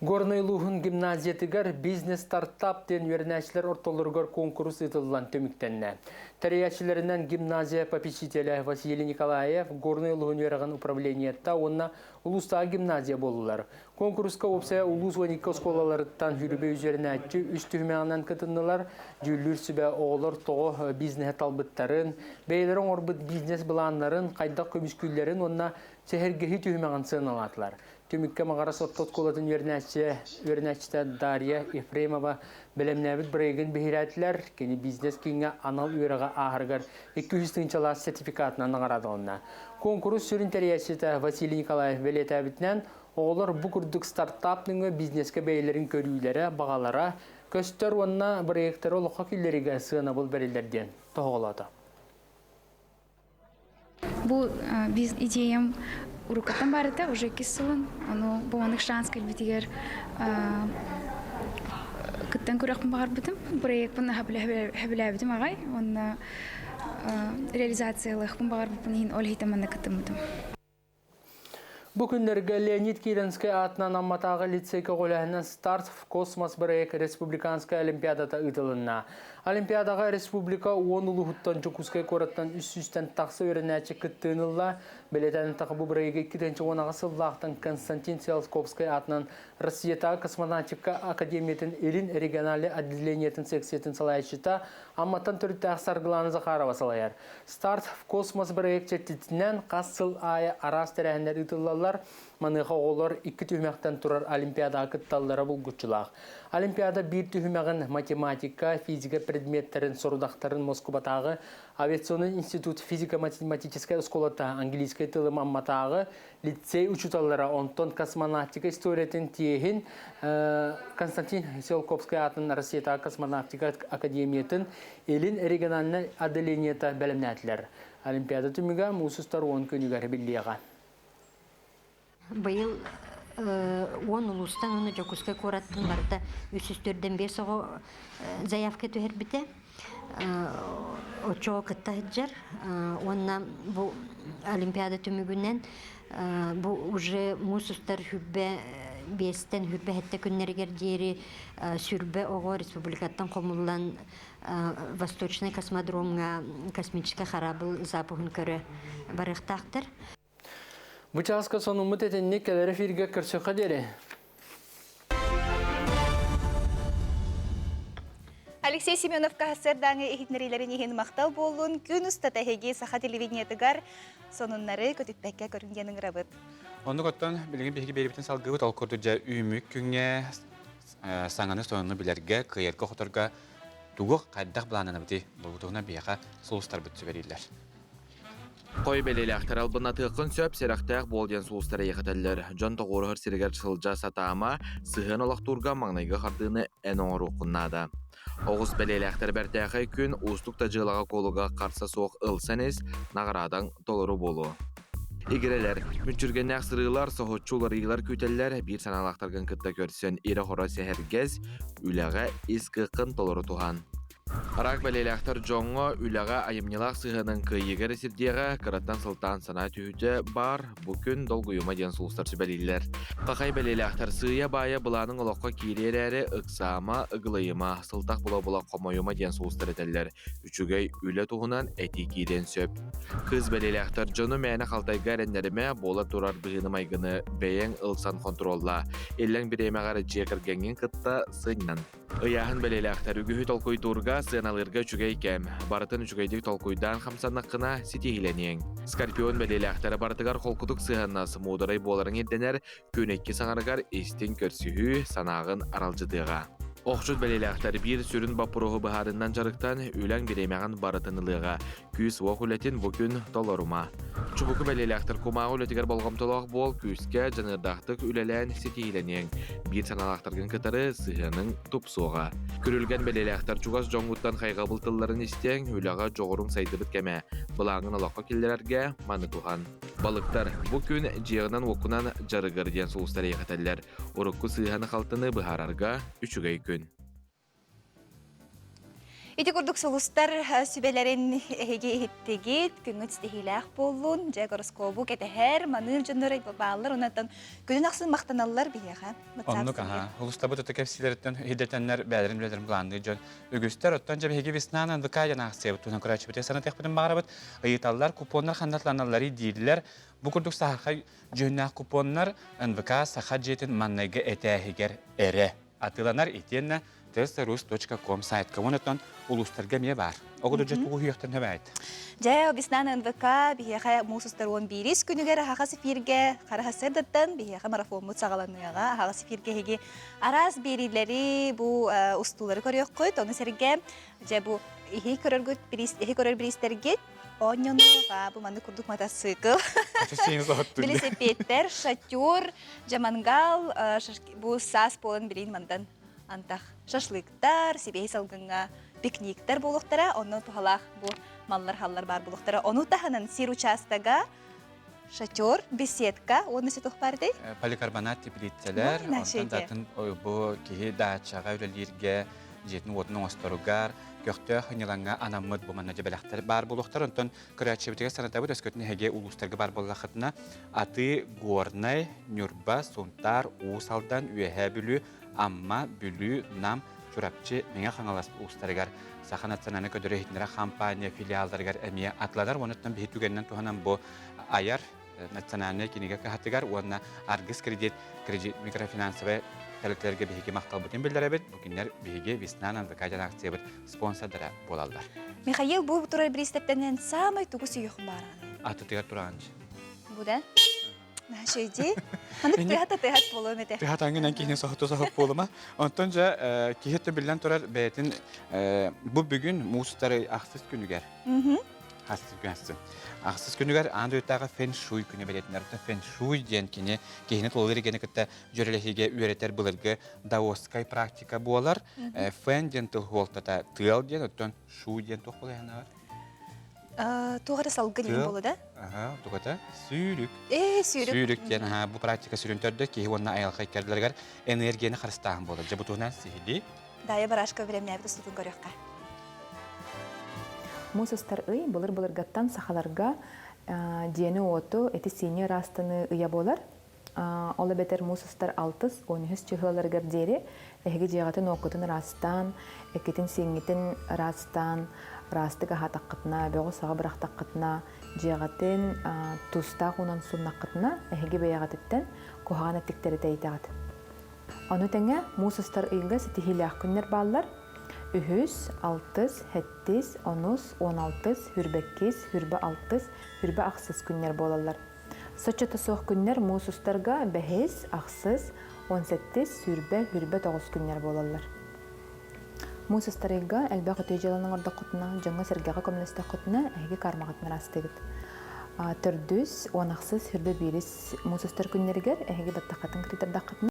Горнойлуғын гимназиятыгар бизнес-стартап ден вернәчілер ортолырғар конкурс ытылдан төміктенне. Тәрияшілерінен гимназия попечителі Василий Николаев Горнойлуғын вераған управлениетта онна улуста гимназия болулар. Конкурска опсая улус 12 сколаларыттан жүрібе üzerine әтчі үш түхмеғанан кытыннылар, жүллүр сүбе оғылар тоғы бизнес талбыттарын, бейлерін орбыт бизнес бұланларын, қайдақ көміскүллерін онна сәхергехи түхмеған сыналатылар. Тümükке мағара соттот колатын өрнәчті Дарья Ефремова білімнәбіт бірегін бейрәтілер, кені бизнес кеңе анал үйріға ағырғар 200-чала сертификатынан ағарадылына. Конкурс сүрін тәриясеті Василий Николаев белет әбітінен оғылар бұқырдық стартапныңы бизнеске бейлерін көрүйлері, бағалара, көстер онына біректері олыққа күллеріге сығына бұл бәрелерден тоғылады. Бұл идеям урукаттан барыта уже кисылын, ону болманык шанс кэлбитигер кыттан көрөкпүн багар битим, проектпын хабилабитим агай, онна реализациялыхпын багар битим, ол хитаманна кыттым битим. Бүгінлерге Леонид Киренский атынан амматағы лицейка қолағынан старт в космос бірек республиканская олимпиадата ұтылынна. Олимпиадаға республика 10 ұлығыттан жүкізге көраттан үс-үстен тақсы өрінәчі күттіңілла. Білетәнін тақы бұл бірегі 2-ші онаға сыллақтан Константин Селсковский атынан Россиятағы космонавтика академиятын елін регионалы отделениятын сексиятын салайшыта амматтан түрітті ақсарғыланы зақарава салайар. Старт в космос бірек четтітінен қасыл айы арас тәрәхіндер ұтылалар. Маныға олар 2 түхмәқтен тұрар олимпиада акытталлары бұл күтчілақ. Олимпиада 1 түхмәғын математика, физика предметтерін сорудақтарын Москватағы авиационный институт физико-математическая школата английский тылым амматағы лицей учуталлары онтон космонавтика историятын тиехін Константин Селковский атын Россиятағы космонавтика академиятын елін региональный отделениета бәлімнәтілер. Олимпиада түміға мұсыстар 10 күнігер білдеға. Быйыл 10 улустан оны жокуска кораттын барда үсүстөрдөн 5 заявка төһөр бите. Очо кыттаһыджар. Онна бу олимпиада түмүгүнен бу уже мусустар хүббе бестен хүрбе хетте күннергер дери сүрбе ого республикаттан комуллан Восточный космодромга космический корабль запугын көрө барыктактыр. Бучаска сону мутетен некелері фирге кірсіққа дері. Алексей Семенов кахасырдаңы эхитнерилерін ехен мақтал болуын күн ұста тәхеге саха телевидениетігар сонуннары көтітпәкке көрінгенің рабыт. Оны көттен білген бейгі беребетін салғығыт ал көрді жа үймік күнге саңаны соңыны білерге, қиырға құтырға туғы қайдақ бұланына біті бұлғытығына бейға сұлыстар бүтсі берейлер. Қой белелі ақтар албына тұқын сөп серақтақ болден сұлыстары еқетелер. Жон тоғырығыр сергер сылжа сатама сығын олақтурға маңнайғы қардыны ән оңыр оқыннады. Оғыз белелі ақтар бәртәқай күн ұстық тәжіліға қолыға қарса соқ ылсанес нағырадан толыру болу. Игерелер, мүнчүрген әқсырылар, соғытчулар игілар көтелер, бір саналақтарған күтті көрсен ері қора сәхергез, үліға ескіқын толыру туған. Арақ бәлеләқтар жоңға үліға айымнелақ сығының күйегері сірдеға қыраттан сылтан сана түйді бар бүкін долгүйыма ден сұлыстар сүбәлелер. Қақай бәлеләқтар сүйя бая бұланың олыққа кейлер әрі ұқсама, ұғылайыма, сылтақ бұла қомайыма ден сұлыстар етелер. Үчігей үлі туғынан әті кейден сөп. Қыз бәлеләқтар жоны мәні қалтайға әрендеріме бола тұрар бұғыным айғыны бәйен ұлсан контролла. Елләң бір емеғары жекіргенген қытта сыннан. Ыяхын бәлеләқтар үгіхі толқой тұрға сыналырға үчігей кәм. Барытын үчігейдік толқойдан қамсаннаққына сетегіленең. Скорпион бәлеләқтары барытығар қолқұдық сығаннасы мударай боларын едденер көнекке саңарығар естен көрсіхі санағын аралжыдыға. Оқшыт бәлеләқтар бір сүрін бапырығы бұхарынан жарықтан өләң беремеған барытынылыға. Күз оқ үлетін бүкін толарыма. чубуку белелектер кумагы үлетигер болгомтолох бол күскә жанырдактык үлелән сетиленең. Бир саналактырган кытары сыһының тупсуга. Көрүлгән белелектер чугас жоңгуттан хайга бултылларын истең үлага жогорун сайдыбыт кеме. Булаңын алакка киллерерге маны туган. Балыктар бу күн жыгынан окунан жарыгыр ден сулустар ягаталлар. Урукку сыһаны халтыны быһарарга үчүгөй күн. Ити курдук солустар сүбелерин эге иттегит, күнгөт стихилах болун, жа гороскопу кетехер, манын жонноры баалар, онаттан күнүн аксын мактаналлар бияха. Оннук, улустабы төтө кепсилерден хидетеннер бәдерин билерин буланды жон. Үгүстер оттан жа беге веснанан выкайдан аксебит, туна курачы бите сана техбидин багарабыт, ыйыталлар, купоннар хандатланаллары дейдилер. Бу курдук сахархай жөннах купоннар НВК сахар жетін маннайга этәхигер эре. Атыланар итенна test.rus.com сайтка онотон улустарга ме бар. Огоду жет бугу хүйөктөн небайт. Жа обиснан НВК бияха мусустар он бирис күнүгер хагасы фирге карахасырдаттан бияха марафонмут сагаланыга хагасы фирге хеги араз берилери бу устулары көрөк койт. Оны серге жа бу ихи көрөр биристерге оньонога бу манды курдук мотоцикл. Велосипедтер, шатер, жамангал, бу сас болон билин мандан. Антах шашлыктар, себе салгынга пикниктер болуктара, оны тухалах бу маллар халлар бар болуктара. Оны таханын сир участага шатер, беседка, оны сетух барды? Поликарбонат теплицелер, онтан датын бу кихи дачага үлелерге жетін отының осторугар, көқтө хынылаңа анаммыд бу манна жебелектер бар болуктар. Онтан көрәчебетеге санатабы дөскөтіне хеге улустарга бар болуқытына аты горнай, нюрба, сунтар, уусалдан үйәһә бүлі, Amma, Bülü, Nam, Çurapçı, Mene Xanalас Uğustarıgar, Saxan Atsananı Ködürü Hitnera Kampanya filiallarıgar emiye atladar. Onuttan bir hitügenden tuhanan bu ayar Atsananı kinige kahatıgar. Ona argız kredit mikrofinansı ve taliplerge bihigi maqtal butin bildirebit. Bugünler bihigi Visnanan ve Kajan Aksiyabit sponsordara bolallar. Mikhail, bu turar bir isteptenden samay tugusu yoxun barağını. Atıtıgar turancı. Bu da? Şeyci, hani tühat bolu mete. Tühat hanginen kihine sohut boluma. Ontonca kihette bilen turar betin bu bugün mustarı aksız günüger. Hassız günüsü. Aksız günüger andı ötağı fen shui günü beletler. Fen shui diyen kine kihine tolları gene kıtta jörelehige üreter bulurge daoskay praktika bolar. Fen diyen tıl holtata tıl diyen ötten shui diyen toh bolayanlar var. Tuğara salgı diyen bolu da? Aha, tuğata sürük. Sürük. Sürük diyen bu praktika sürüntörde ki onna ayalga kerdilerger energiyeni xaristağın bolar. Jabutuğunan sihili. Daya barashka veremne abda sütün görüqqa. Musastar ый былыр-былыргаттан сахаларга диэни ооту эти сине растаны ыя болар. Ола бетер мусастар алтыс, оньхыс чыхыларгар дери, эхиги жиғатын окутын растан, экитин сиңитин растан, растыга хатаққытна, бөғі саға бірақтаққытна, жиғатын тустақ унан суннаққытна, эхиги бейағатыттен кухағана тіктері тәйтағат. Оны тәңе мусастар ыйга сетихилях күннер баллар, Ühüs, altız, hettis, onus, 16, hürbekkiz, hürbe altız, hürbe aksız günler bolallar. Soçata soğuk günler musustarga behiz, aksız, 18, hürbe 9 günler bolallar. Musustarga elbaq öteycelanın orda kutuna, janga sergağa komüniste kutuna, egi karmağıtına rastegit. Tördüz, 10 aksız, hürbe biriz musustar günleriger, egi battaqatın kriterda kutuna.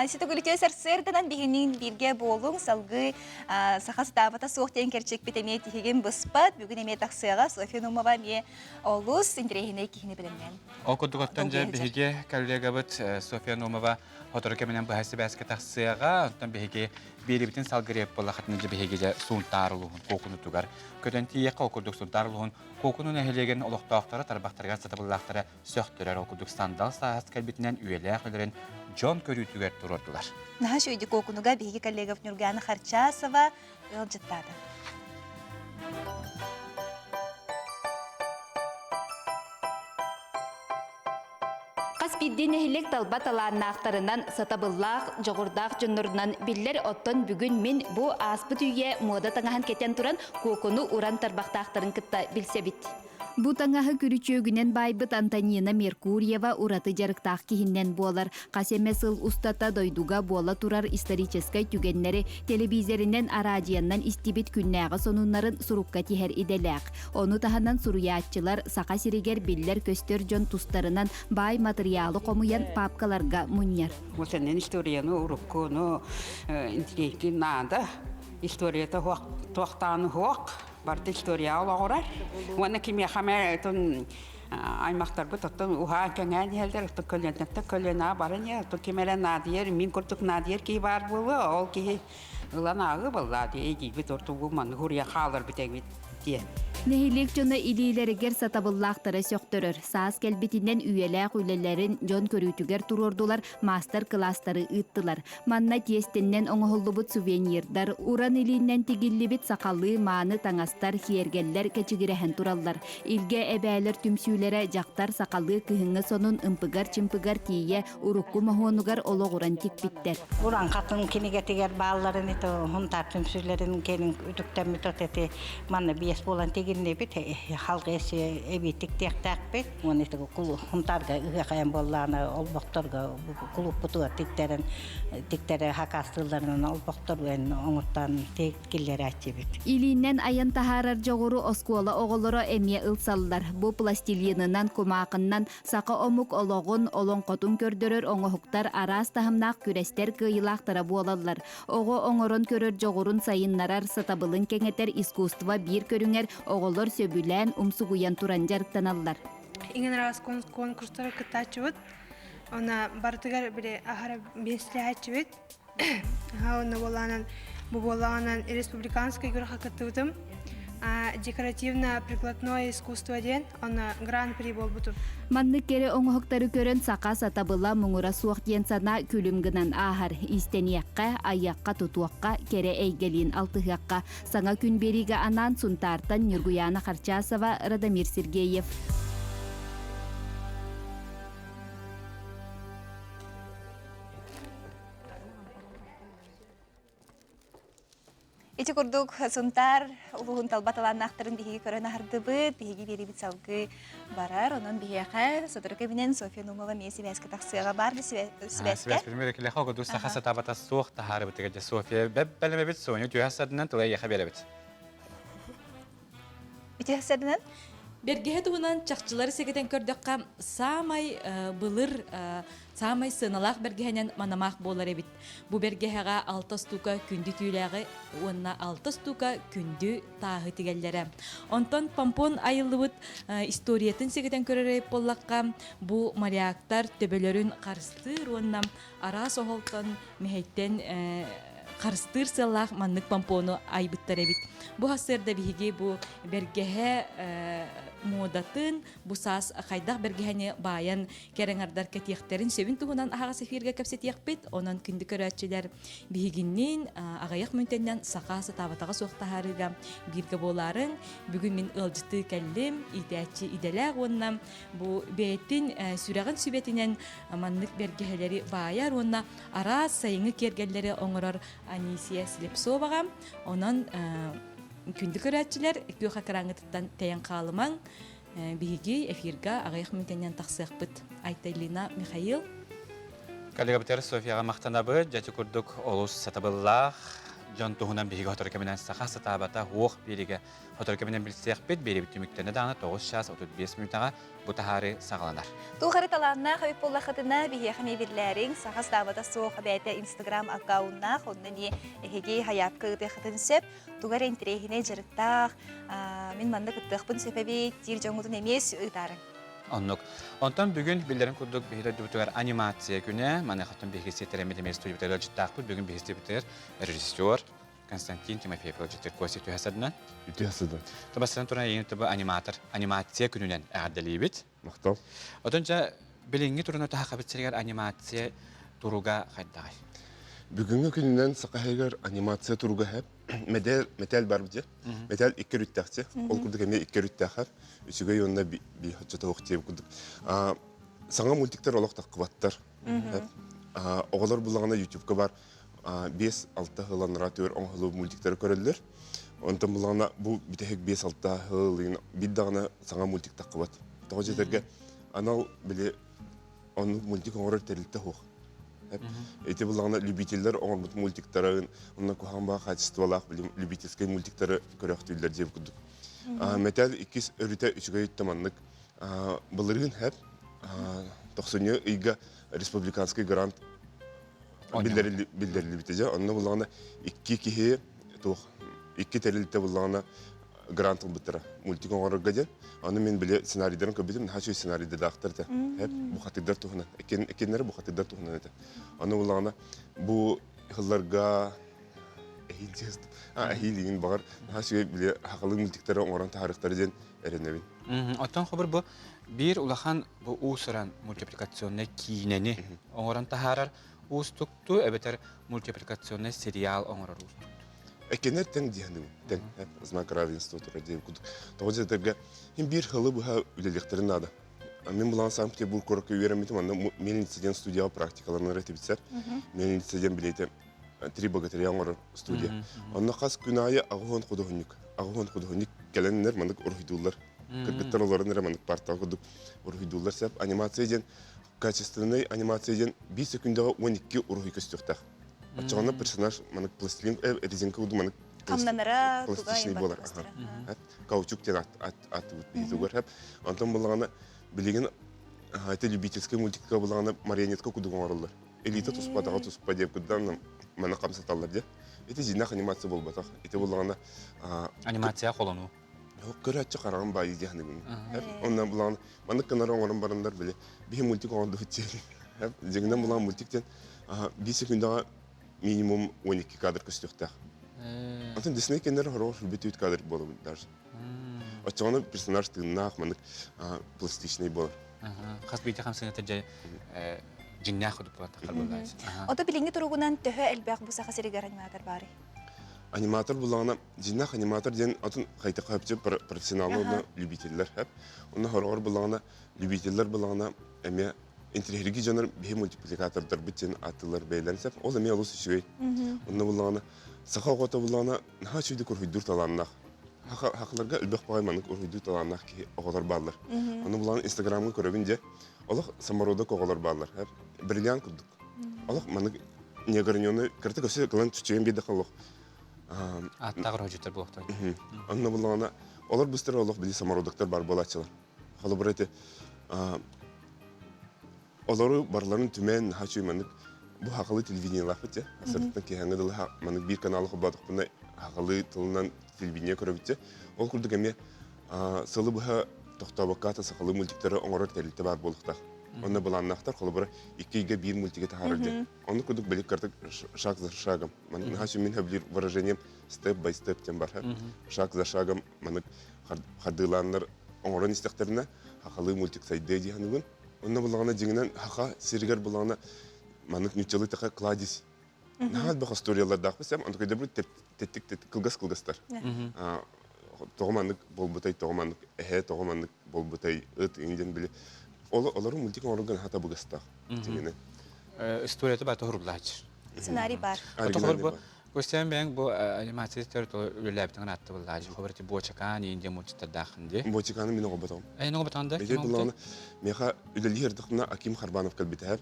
Сите гулите сарсырдан бигинин бирге болуң салгы сахас табата соқтен керчек битеме тихеген быспат бүгүн эме таксыга София Нумова ме олус интерехине кихини билеммен. Окудуготтан же биге коллегабыт София Нумова хоторке менен бахасы баска таксыга, онтан биге бирибитин салгыреп болахатны же биге сунтарлуун кокуну тугар. Көтөн тиекка окудук сунтарлуун кокунун эхелеген олоктоктора тарбактарга сатабыллактара сөктөрөр окудук сандал саас калбитинен үйелэхлерин John körütüger turordular. Naha şöydi kokunuga bihi kollega Nurgana Kharchasova ılcıttadı. Qaspidden ehilek talbat alanaqtarından satabıllaq, joğurdaq jönnorundan biller otton bugün min bu aspı tüye moda tаңаһан кетен туран kokunu uran tarbaqtaqtарын kıtta bilsebit. Бу таңаһы күрүчөөгүнен байбыт Антонина Меркурьева ураты жарыктаах киһиннен буолар. Касеме сыл устата дойдуга буола турар историческай түгеннери телевизоринен арадияннан истибит күннääҕэ сонуннарын сурукка тиһэр иделээк. Ону таһанан суруяатчылар сака сиригер биллер көстөр жон тустарынан бай материалы комуян папкаларга муньяр. Вот эта история, урукку, интеллектуальный надо. История-то хуактан хуак, барт история олагорар. Уанна кимия хаме тон аймактар бу тоттон уха кеңен елдер то көлөнө барыня то кимеле надиер мин куртук надиер ки бар болу ол ки ыланагы болла деги бит ортугу ман хурия халар битеги дие. Нехилек жона илилеригер сатабыллаақтары сөктөрөр. Саас келбетинен үйеләк үлелерин жон көрүтүгер турордулар, мастер класстары ыттылар. Манна тестеннен оңоһоллубут сувенирдар, уран илинен тигиллибит сакаллы мааны таңастар хиергеллер кечигирехен тураллар. Илге эбээлер түмсүүлере жактар сакаллы кыһыңы сонун ымпыгар-чымпыгар тие урукку махонугар ологуран тикпиттер. Уран катын киниге тигер бааларын ито хунтар түмсүүлерин келин үтүктен мүтөтети манна биес болан не бит халгысы эбитик тектакпет оны тиги кул хунтарга ыгакаян болланы олбокторго кулуп бутуа тиктере хакастыларынан олбокторген оңуттан теккиллер ачыбит. Илинен аян тахарар жогору оскуола оголоро эмие ылсаллар. Бу пластилинынан кумаакыннан сака омук ологун олоңкотун көрдөрөр оңохуктар арас тахымнаак күрестер кыйылаактара буолаллар. Ого оңорон көрөр жогорун сайыннарар сатабылын кеңетер искусство бир көрүңер оголор сөбүлән умсугуян туран жарыктаналлар. Иген раз конкурстары кытачыбыт. Она бартыгар бире ахара беслячыбыт. Оны боланан бу боланан республиканский гөрхә кытыбытым. Декоративно-прикладное искусство ден, она гран-при болбутур. Манны кере оңохуктары көрөн сака сатабыла муңура суак ден сана күлүм гынан ахар. Истениякка, аякка тутуакка, кере эйгелин алтыхакка. Саҥа күн бериге анан сунтартан Нургуяна Харчасова, Радамир Сергеев. Ити курдук сунтар улугун талбаталааннаахтарын биһиги көрөн аһардыбыт, биһиги берибит салгы барар, онон биһиэхэ содорка бинен Софья Нумова меси бәске тахсыга барды сибәскә. Сибәскә мерекеле хога дуста хаса табата сух тахары битеге Софья бәлеме бит Соня түясадынан тулай яха беребит. Ити хасадынан Бергеһе туһунан чахчылары сегетен көрдөккә самай былыр самай сыналах бергеһенен манамах болар эбит. Бу бергеһәгә 6 стука күндү түләге, онна 6 стука күндү тагы тигәлләре. Онтон помпон айылыбыт историятын сегетен көрөрөп боллакка бу моряктар төбөлөрүн карыстыр, онна ара соһолтон мехеттен карыстыр сыллах маннык помпону айбыттар эбит. Бу хасырда биһиги бу бергеһе модатын бу саас хайдах бергеһене баян кереңардар кетиектерин сөбүн тугунан ага сефирге кепсетиекпит, онан күндү көрөчүлөр биһигиннен агаяк мүнтеннен сакасы табатага суктахарыга бирге боларын бүгүн мен ылжыты келдим идәчи иделәк онна бу бетин сүрәгән сүбетинен маннык бергеһелери баяр онна ара сайыңы кергеллери оңорор Анисия Слепсовага онан күндү көрәчүләр күхә караңгыттан тәян калымаң биги эфирга агаяк мүнтеннен таксыкпыт Айтайлина Михаил Коллега битер Софияга мактанабы жачы курдук олус сатабыллах жон туһунан биги хоторка менен саха сатабата хуох бириге хоторка менен билсекпит берибит түмүктене даны 9 час 35 минутага бу тахары сагаланар. Тухары таланна хабиб боллахатына бие хами бирләрин сахас табата соох бәйте Instagram аккаунтна хоннани эһиги хаятка техтен сеп тугар интерехине жырыктах мен манда кыттыхпын сепеби тир жоңутун эмес ыйтары. Оннук. Онтон бүгүн билдерин курдук бихиде дубутугар анимация күнү мана хатын бихиси теремедеме студия жыттакпы бүгүн бихиси битер режиссер Константин Тимофеев жыттыр көсөтү хасадынан. Үтө хасадан. Табастан тура еңтебе аниматор анимация күнүнөн аделибит. Мактал. Отонча билинги туруна тахабитсергер анимация туруга хайдагай. Бүгүнгү күнүнөн сакайгар анимация туруга хеп метел бар бит. Метел 2 рүттәкче. Ол курдук эме 2 рүттәхәр. Үсүгө йонна би хачата октеп курдук. Саңа мультиктер олоктак кыбаттар. Оголор булганда YouTube-ка бар 5-6 хыланра төр оңгылуу мультиктер көрөлдөр. Онтан булана бу битек 5-6 хылын биддагына саңа мультик таккыбат. Тогы жетерге анал биле он мультик оңор терилте хох. Эти булана любительлер оңор мультиктарын, онна куханба качестволах биле любительский мультиктары көрөктүлөр деп күдүк. Метал 2 өрүтө 3гө иттеманнык. Булырын хеп 90 ыйга республиканский грант билдерили битеже. Онна булана 2 кихи тох 2 терилте булана грант битера. Мультик оңор гаден. Аны мен биле сценарийдерин көбүдүм, хачу сценарийде дактырды. Хеп бу хатыдар тухна. Экеннери бу хатыдар тухна эте. Аны булана бу хылларга ахилин бар. Хачу биле хакылы мультиктер оңоран тарихтары ден эренебин. Оттон хабар бу бир улахан бу усран мультипликационный кинени оңоран тахарар устукту эбетер мультипликационный сериал оңорар устукту. Экенер тең дияным, тең знак равенства турады куд. Тогы жетерге хим бир хылы бу үлелектерин ада. Мен булан Санкт-Петербург коракка үйренметим, анда мельницеден студия практикаларын ретибитсер. Мельницеден билете 3 богатыря оңорар студия. Анда кас күнайы агын кудугунник келеннер мандык урхидуллар. Кыргыттар оларын мандык портал кудук урхидуллар сеп анимацияден качественный анимацияден 5 секундага 12 урхи көстөктак. Ачыгында персонаж мандык пластилин резинка куду мандык Камнанара пластичный болар. Каучуктен атып битүгөр хеп. Антон булганы билеген это любительский мультикка булганы марионетка кудук оңорлар. Элита туспадага туспа деп кудан мана камсаталар де. Это жинак анимация болбатак. Это булганы анимация колону. Көрәтче караган бай дияным. Ондан булганы мандык канара оңорун барандар биле. Би мультик оңорду фитчер. Жеңден булган мультиктен 5 секундага минимум 12 кадр көстөктак. Антон Дисней кендер хорош битүт кадр болуп даже. Ачыгында персонаж тыгнак мандык пластичный болор. Хас бите хамсына тәҗә жиннах дип атакар булган. Ото билинги туругунан төһө элбәк бу саха серигер аниматор бары. Аниматор булганы жиннах аниматор ден атын кайта капчы профессионаллы любительлер хеп. Онда хорор булганы любительлер булганы эме интерьерги жанр бе мультипликатордар битен атылар бейләнсәп, ол эме олус ишвей. Онда булганы саха гота булганы хачуйды көрһүдүр таланнак. Хакларга элбәк байгманык көрһүдүр таланнак ки оголар баллар. Онда булганы Инстаграмга көрөбинде олох саморода коголар баллар хеп. Бриллиант кудук. Олох манык негорнёны кырты көсө кылан түчөйм биде калык. Аттагыр хөҗөтөр булактай. Онда булганы олар быстыр олох били самородактар бар болачылар. Халы бирете олары барларын түмен хачуй манык бу хакылы телевидениелар бите. Асыртын кеңге дылы манык бир каналы хобадык буна хакылы тылынан телевидение көрөбүтсе. Ол курдук эме сылы буга токтабаката сакылы мультиктери оңорор телите бар болуктак. Онда буланнактар кылы бир 2-ге 1 мультиге таарырды. Оны курдук билик кырдык шаг за шагом. Манык хачуй мен хабилер выражением step by step тем бар. Шаг за шагом манык хадыланнар оңорон истектерине хакылы мультик сайды дигенүгүн. Онда булганы жеңнен хака сиргер булганы манык нүчелы така кладис. Нахат бак историялар дакпысам, анда көйдө бир теттик кылгастар. Тогманнык болбутай тогманнык тогманнык болбутай ыт инден биле. Олар мультик орган хата бугаста. Жеңнен. Историяты бар торурлач. Сценарий бар. Көстен бен бу анимация территория үлеләбитен атты буллаҗ. Хәбәрти бочакан инде мультикта дахынды. Бочаканы мен оғбатам. Ноғы батанда? Беде буланы меха үлелердикна Аким Харбанов калбитә.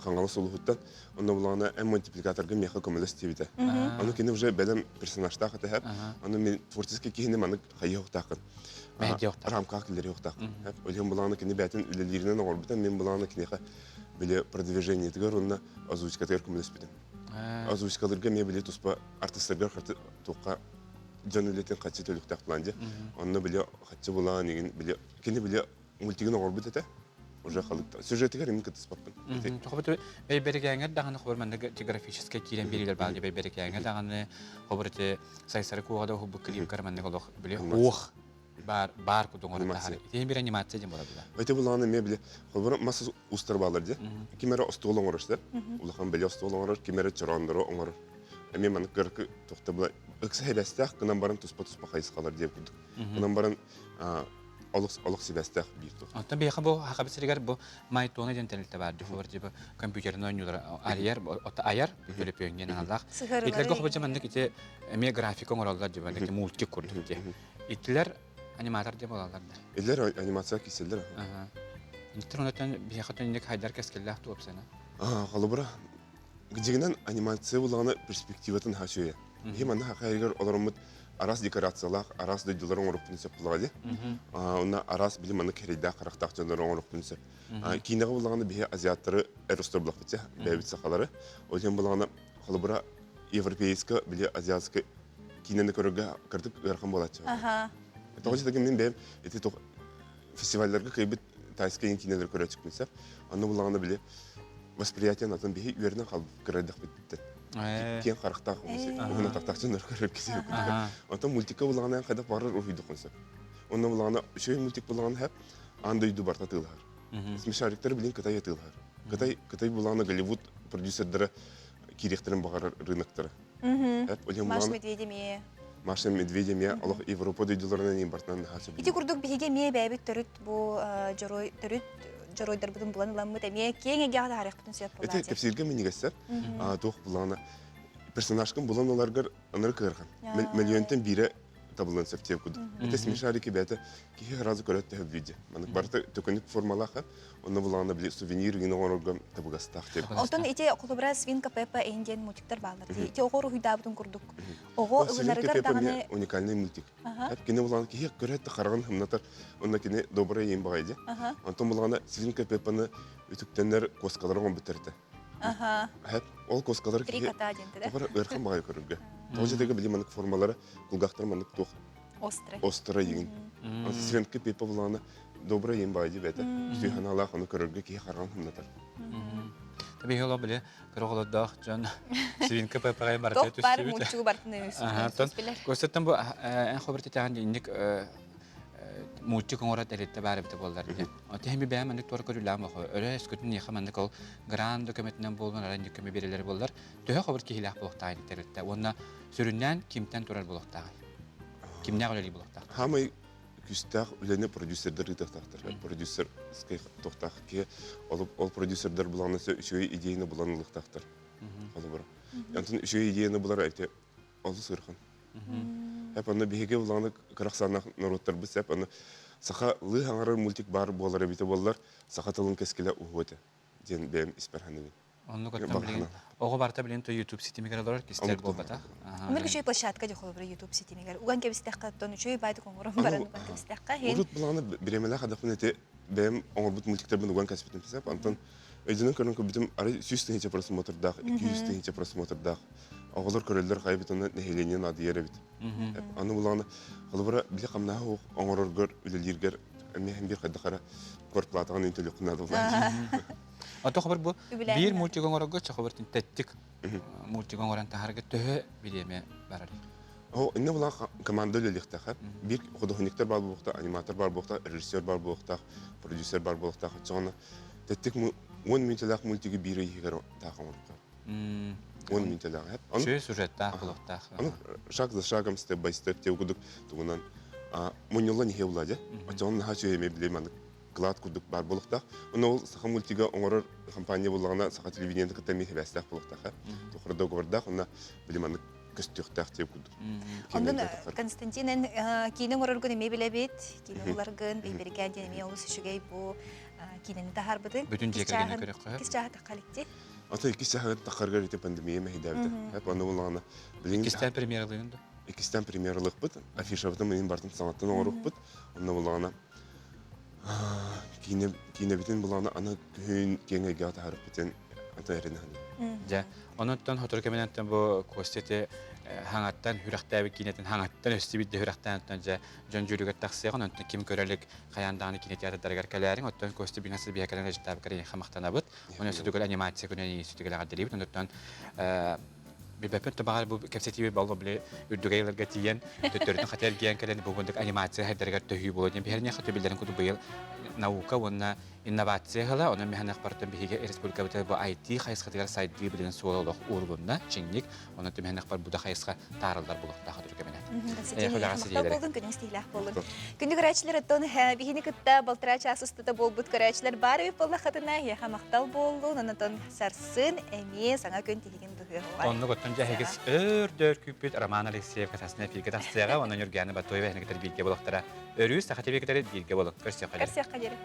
Хангалы сулуһуттан. Онда буланы мультипликаторга меха көмелес тибите. Аны кине уже белем персонажта хата һәп. Аны мен творческий кине маны хайык такын. Рамка килер юк такын. Өлем буланы кине бәтен үлелеринен оғбатан мен буланы кинеха биле продвижение тигәр онда озвучка тер көмелес бите. Озвучкаларга мен биле туспа артистларга хаты тоққа жөнүлетен качы төлүк тактыланды. Онны биле качы булган деген биле кине биле мультиген орбит эте. Уже халыкта. Сюжетигер мен кытыспаппын. Тохобот бейберегеңер даганы хоборманда графический кирен берилер балды бейберегеңер даганы хоборте сайсары кугада хобу клип карманны голох биле ох бар кудуңор тахар. Тем бир анимация дем болду. Эте булганы мен биле хобор масса устар балар де. Кимера остол оңорышты. Улахан биле остол оңорор, кимера чорондоро оңорор. Мен маны кыркы тохта була. Эксе хебестак кынан барын туспа кайсы калар деп кудук. Кынан барын олық себестәк бирту. Антон бияха бу хакабысырыгар бу майтоны ден тәлилте бар дифор дип компьютерны ойнуйлар арьер аяр төлөп өңген аналар. Итлерге хобы жамандык ите эме график оңоралдар дип андык мультик курдук ди. Итлер аниматор деп алалар да. Итлер анимация киселдер. Ага. Интернеттен бияха төнлек хайдар кескеллах топсана. Халыбыра гидегенен анимация булагына перспективатын хашуя. Химаны хакайгар олармыт арас декорациялах, арас дөйділер оңырықпын сеп бұлғады. Онна арас білім аны керейді қарақтақ жондар оңырықпын сеп. Кейінеға бұлғаны бейе азиаттары әрістер бұлақ бітсе, бәйбіт сақалары. Олен бұлғаны қалыбыра европейскі, біле азиатскі кейінені көрігі кірдік өрхан болады. Тоғы жетеген мен бәйім, еті фестивальдерге кейбіт тайсқа ең кейінелер көрі чықпын сеп. Анны бұлғаны біле восприятиян атын бейе үйерінен қалып көрейдіқ бітті. Кен қарақтақ оны тақтақчындар көріп кесе өкілді. Онтан мультика бұлағына қайдақ барыр ұйды қонса. Онна бұлағына үшөй мультик бұлағына әп аңда үйді барта тылғар. Смешариктері білін Қытай тылғар. Қытай бұлағына Голливуд продюсердері керектерін бағар рынықтары. Маш медведеме. Маша медведеме, алақ Европа дөйділерінен ең бартынан хасы Ити күрдік бігеге ме бәйбіт түріт бұл жоройдар бұдың бұлан ұламыд әме кең әге ағада харық бұдың сөйіп болады. Это тәпсирге мен негесер. Тоқ бұланы персонажкын бұлан оларғар аныры кырған. Миллионтен бире табылын сөптеп күді. Это смешарики бәті кейі разы көрәтті хөбвиде. Манық барты төкөнік формалаға, оны бұланы біле сувенир гені оңырға табылғастақ деп. Олтын ите құлыбыра Свинка Пеппа әйінден мультиктар бағылар. Ите оғыр ұйда бұдың күрдік. Оғы ұғынарығар дағаны... Уникальный мультик. Кені бұланы кейі көрәтті қарған хымнатар, онына кені добыры ең бағайды. Антон бұланы Свинка Пеппаны үтіктенлер коскалары оң бітерді. Ол коскалары кейі өрхан бағай көрілгі. Тоғжедегі білі манық формалары құлғақтар манық тоқ остыры еңін. Свинка Пеппа бұланы добыры ең бағайды бәді. Сүйханалақ оны көрілгі кейі қарған хымнатар. Tabii yola bile kırıqlı dağ can Свинка Пеппa'ya barıtı tüstü. Top var, mulçuğu barıtını üstüler. Gösterdim bu en xabartı tağın indik mulçuğu kongorat elette bari bite bollar diye. Atayım bir beğen mandık doğru körülam bakı. Öyle eskütün yaxa mandık ol grand dokumentinden bolman aran yükümü birileri bollar. Töhe xabar ki hilaq buluqtağın elette. Onunla süründen kimden turar buluqtağın? Kimden öyle buluqtağın? Hamay küstaq ülene prodüserler itahtaqtır. Prodüser skay toxtaq ki ol prodüserler bulanasa üçüy ideyini bulanılıqtaqtır. Qalыбыр. Янтын üçüy ideyini bular ayte oldu sırxan. Hep onu bihege bulanı qıraqsanaq narodlar biz hep onu saxa lı hangarı multik bar bolar bite bollar saxa tılın keskile uhote. Den benim isperhanı. Onu qattan bilin. Oğu barta bilin to YouTube sitemi garalar kister bolbata. Умер кишей площадка де холбыр YouTube сетимегер. Уган кебистакка тон үчөй байды коңгорон баран уган кебистакка. Урут буланы биремеле хадапын эте бем оңорбут мультиктерден уган каспитен писап антон өйдөнөн көрөн көбүтүм ары 100 тенче просмотрдах, 200 тенче просмотрдах. Оголор көрөлдөр кайбытын нехеленен адыйер бит. Аны буланы калбыра биле камна оңороргөр үлелиргер эме бир кайдакара корплатаган интеллект надо. Ото xabar bu bir multigongoraga çaxabartın tettik multigongoran taharga töhe bileme barar. O inne bulan komandayla lixtaxa bir xodohnikter bar buqta, animator bar buqta, rejissör bar buqta, prodüser bar buqta. Sonra tettik 10 minutlik multigi biri yigar taqamurqa. 10 minutlik hep. Şu süjetdə buqta. Onu şag za şagam step by step tevguduk tuğunan monyolla nihe buladı. Sonra ha şöyle bilmem клад курдук бар болуктак. Оны саха мультига оңорор компания болгона саха телевидениеде кытами хебестак болуктак. Тохурда гордак, оны билиманы көстүктак деп курдук. Ондан Константинен кинен ороргун эме билебит, кинен уларгын бейберген деме олус үшүгей бу кинени тахар быдын. Бүтүн жегени керек кой. Кис жаата каликти. Ата 2 саат такарга рите пандемия мехидавда. Хеп аны болгона билин кистен премьерлыгында. Кистен премьерлык бит. Афишабыда менин бартын саңаттан оңорук бит. Аны болгона Kine bütün bulanı ana gün gene gata harap biten atayırın hani. Ja, ondan hotor kemenantan bu kostete hangattan hüraktabi kinetin hangattan östibidde hüraktantan ja jon jürügat taxsiyan ondan kim körelek kayandağını kinet yata dargar kalerin ondan kosti binası bir kalan ajtabi kare xamaqtanabıt. Onu sütügül animasiya günü sütügül agaddelibit ondan bir bepet tabağı bu kapsetiyi bağlı bile ürdügeyler getiyen tötörün xatar giyen kalen bu bunduk animasiya haydargar töhü bolodyan bir her ne xatı bildirin kutu bayıl nauka ona инновацияла, оның механақ бартын бігеге республика бұты бұл IT қайысқатығар сайты білген суылылық ұлғынна, чеңнік, оның механақ бар бұда қайысқа тарылдар бұлықтағы дүркемене. Мақтал болдың, күнің стейлақ болдың. Күнді көрәчілер ұттың бігені күтті болтыра часыстыда бол бұд көрәчілер бар өп болда қатына, еға мақтал болдың, онытын сарсын, әме, саңа күн тегін бұғы. Онны көттін жәхегіз өрдер күппет Роман Алексеев катасына филге тастыяға, оның үргені Батоева әнекетер бейге болықтыра. Өріз, сақаты бейгетері бейге болық. Көрсек қадері. Көрсек қадері.